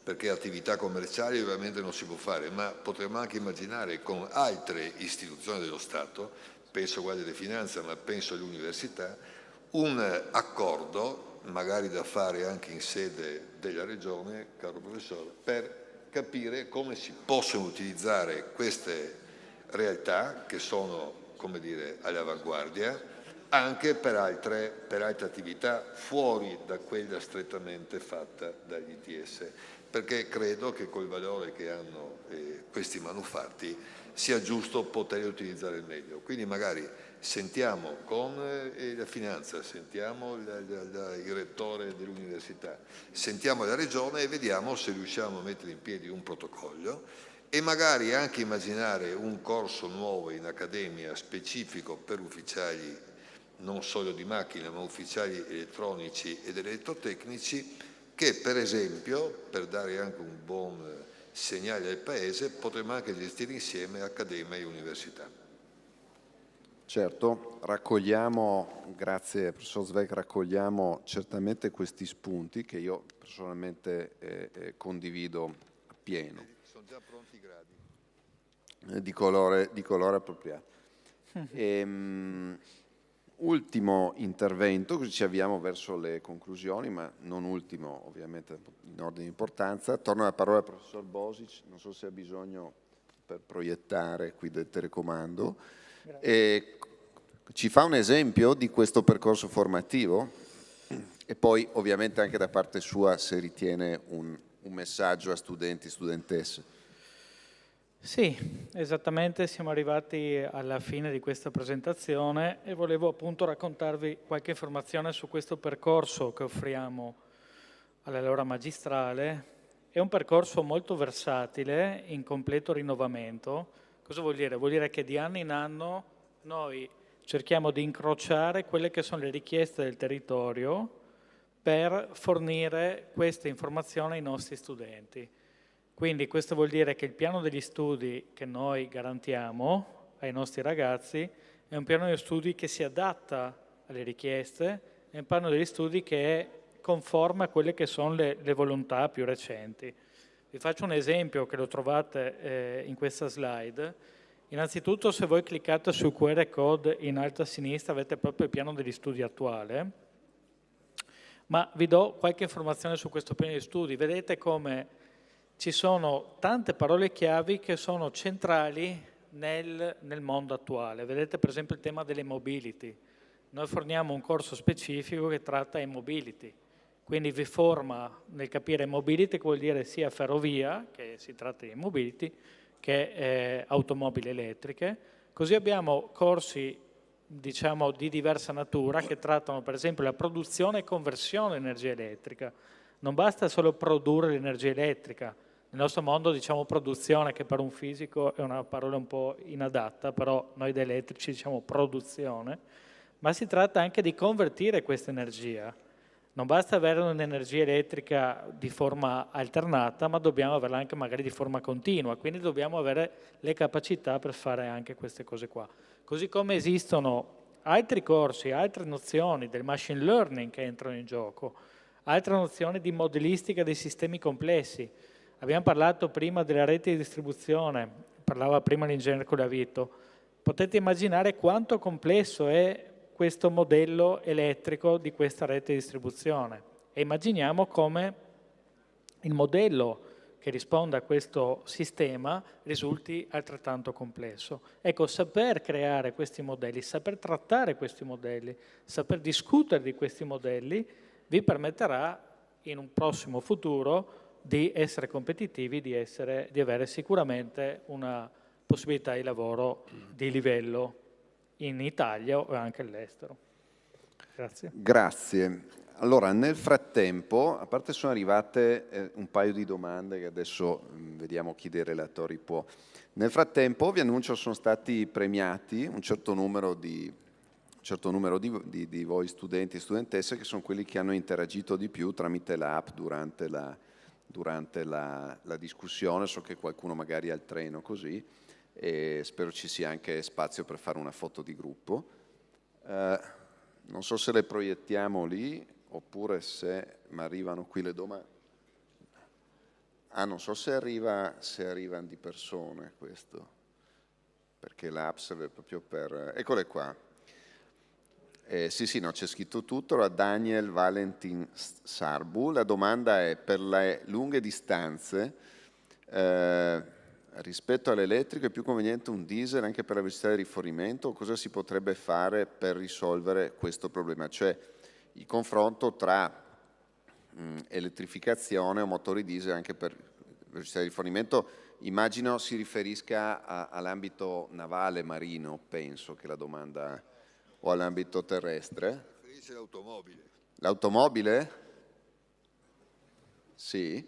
Speaker 12: perché attività commerciali ovviamente non si può fare, ma potremmo anche immaginare con altre istituzioni dello Stato, penso a Guardia di Finanza, ma penso all'università, un accordo, magari da fare anche in sede della Regione, caro professore, per capire come si possono utilizzare queste realtà che sono, come dire, all'avanguardia, anche per altre attività fuori da quella strettamente fatta dagli ITS, perché credo che col valore che hanno questi manufatti sia giusto poterli utilizzare al meglio. Quindi magari sentiamo con la finanza, sentiamo il rettore dell'università, sentiamo la regione e vediamo se riusciamo a mettere in piedi un protocollo e magari anche immaginare un corso nuovo in accademia specifico per ufficiali non solo di macchina ma ufficiali elettronici ed elettrotecnici che per esempio, per dare anche un buon segnale al Paese, potremmo anche gestire insieme accademia e università.
Speaker 2: Certo, raccogliamo, grazie professor Zweck, raccogliamo certamente questi spunti che io personalmente condivido appieno.
Speaker 12: Sono già pronti i gradi.
Speaker 2: Di colore appropriato. Ultimo intervento, così ci avviamo verso le conclusioni, ma non ultimo ovviamente in ordine di importanza. Torno la parola al professor Bosic, non so se ha bisogno per proiettare qui del telecomando. E ci fa un esempio di questo percorso formativo e poi ovviamente anche da parte sua se ritiene un messaggio a studenti e studentesse.
Speaker 13: Sì, esattamente, siamo arrivati alla fine di questa presentazione e volevo appunto raccontarvi qualche informazione su questo percorso che offriamo alla laurea magistrale. È un percorso molto versatile, in completo rinnovamento. Cosa vuol dire? Vuol dire che di anno in anno noi cerchiamo di incrociare quelle che sono le richieste del territorio per fornire queste informazioni ai nostri studenti. Quindi questo vuol dire che il piano degli studi che noi garantiamo ai nostri ragazzi è un piano degli studi che si adatta alle richieste, è un piano degli studi che è conforme a quelle che sono le volontà più recenti. Vi faccio un esempio che lo trovate in questa slide. Innanzitutto, se voi cliccate sul QR code in alto a sinistra avete proprio il piano degli studi attuale, ma vi do qualche informazione su questo piano di studi. Vedete come ci sono tante parole chiavi che sono centrali nel mondo attuale. Vedete per esempio il tema delle mobility. Noi forniamo un corso specifico che tratta e-mobility, quindi vi forma nel capire mobility, che vuol dire sia ferrovia, che si tratta di mobility, che automobili elettriche. Così abbiamo corsi, diciamo, di diversa natura che trattano per esempio la produzione e conversione di energia elettrica. Non basta solo produrre l'energia elettrica. Nel nostro mondo diciamo produzione, che per un fisico è una parola un po' inadatta, però noi da elettrici diciamo produzione, ma si tratta anche di convertire questa energia. Non basta avere un'energia elettrica di forma alternata, ma dobbiamo averla anche magari di forma continua, quindi dobbiamo avere le capacità per fare anche queste cose qua. Così come esistono altri corsi, altre nozioni del machine learning che entrano in gioco, altre nozioni di modellistica dei sistemi complessi. Abbiamo parlato prima della rete di distribuzione, parlava prima l'ingegnere Colavito. Potete immaginare quanto complesso è questo modello elettrico di questa rete di distribuzione e immaginiamo come il modello che risponde a questo sistema risulti altrettanto complesso. Ecco, saper creare questi modelli, saper trattare questi modelli, saper discutere di questi modelli vi permetterà in un prossimo futuro di essere competitivi, di avere sicuramente una possibilità di lavoro di livello in Italia o anche all'estero. Grazie.
Speaker 2: Grazie. Allora, nel frattempo, a parte sono arrivate un paio di domande che adesso vediamo chi dei relatori può. Nel frattempo vi annuncio sono stati premiati un certo numero di voi studenti e studentesse che sono quelli che hanno interagito di più tramite l'app durante la discussione. So che qualcuno magari ha il treno così e spero ci sia anche spazio per fare una foto di gruppo. Non so se le proiettiamo lì oppure se mi arrivano qui le domande. Non so se arrivano di persone questo, perché l'app serve proprio per... Eccole qua. Sì, no, c'è scritto tutto. Allora, Daniel Valentin Sarbu, la domanda è: per le lunghe distanze, rispetto all'elettrico è più conveniente un diesel anche per la velocità di rifornimento? Cosa si potrebbe fare per risolvere questo problema? Cioè il confronto tra elettrificazione o motori diesel anche per velocità di rifornimento. Immagino si riferisca all'ambito navale, marino, penso che la domanda, o all'ambito terrestre.
Speaker 12: Riferisce all'automobile.
Speaker 2: L'automobile? Sì.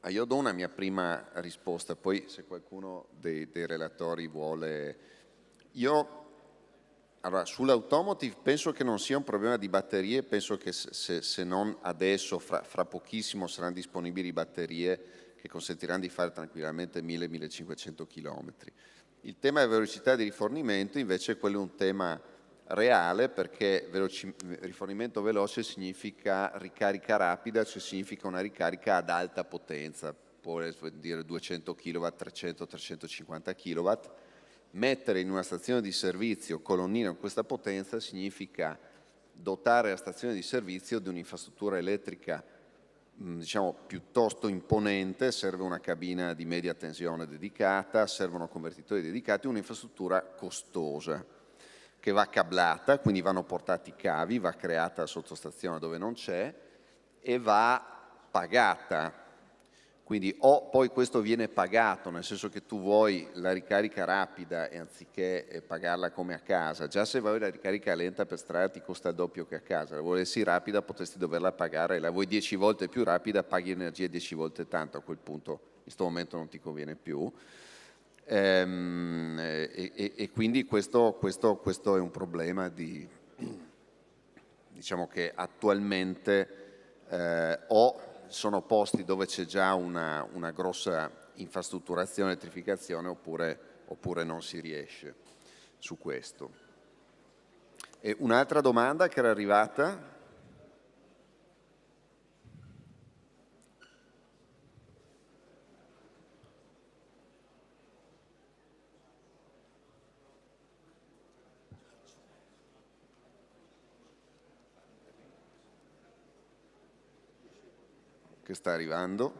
Speaker 2: Io do una mia prima risposta, poi se qualcuno dei relatori vuole... Allora, sull'automotive penso che non sia un problema di batterie, penso che se non adesso, fra pochissimo saranno disponibili batterie che consentiranno di fare tranquillamente 1000-1500 km. Il tema della velocità di rifornimento invece è quello un tema reale, perché rifornimento veloce significa ricarica rapida, cioè significa una ricarica ad alta potenza, può dire 200 kW, 300, 350 kW. Mettere in una stazione di servizio colonnine con questa potenza significa dotare la stazione di servizio di un'infrastruttura elettrica diciamo piuttosto imponente, serve una cabina di media tensione dedicata, servono convertitori dedicati, un'infrastruttura costosa che va cablata, quindi vanno portati i cavi, va creata la sottostazione dove non c'è e va pagata. Quindi o poi questo viene pagato, nel senso che tu vuoi la ricarica rapida e anziché pagarla come a casa, già se vuoi la ricarica lenta per strada ti costa il doppio che a casa, la volessi rapida potresti doverla pagare, la vuoi 10 volte più rapida, paghi energia 10 volte tanto, a quel punto in questo momento non ti conviene più. E quindi questo è un problema diciamo che attualmente o sono posti dove c'è già una grossa infrastrutturazione, elettrificazione, oppure non si riesce su questo. E un'altra domanda che era arrivata? Che sta arrivando.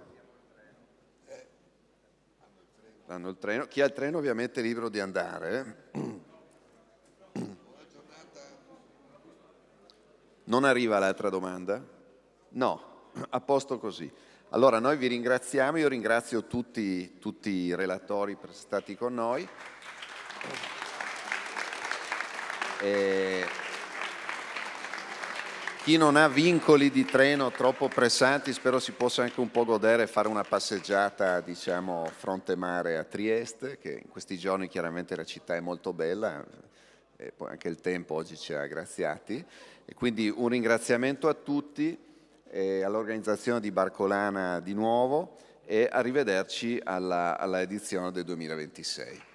Speaker 2: Hanno il treno. Chi ha il treno ovviamente è libero di andare. Non arriva l'altra domanda? No, a posto così. Allora noi vi ringraziamo, io ringrazio tutti i relatori per essere stati con noi. Chi non ha vincoli di treno troppo pressanti, spero si possa anche un po' godere e fare una passeggiata, diciamo, fronte mare a Trieste, che in questi giorni chiaramente la città è molto bella, e poi anche il tempo oggi ci ha aggraziati. E quindi un ringraziamento a tutti, all'organizzazione di Barcolana di nuovo, e arrivederci alla edizione del 2026.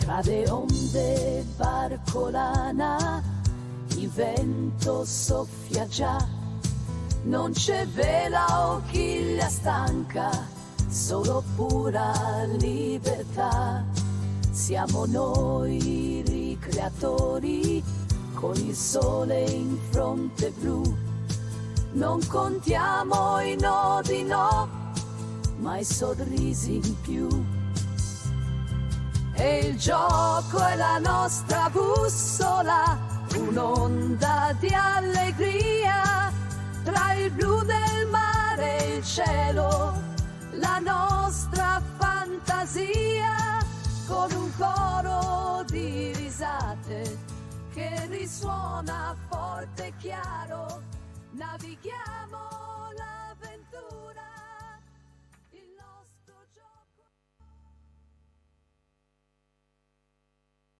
Speaker 1: tra le onde barcolana, il vento soffia già, non c'è vela o chiglia stanca, solo pura libertà. Siamo noi ricreatori, con il sole in fronte blu, non contiamo i nodi, no, ma i sorrisi in più. E il gioco è la nostra bussola, un'onda di allegria, tra il blu del mare e il cielo, la nostra fantasia, con un coro di risate che risuona forte e chiaro, navighiamo.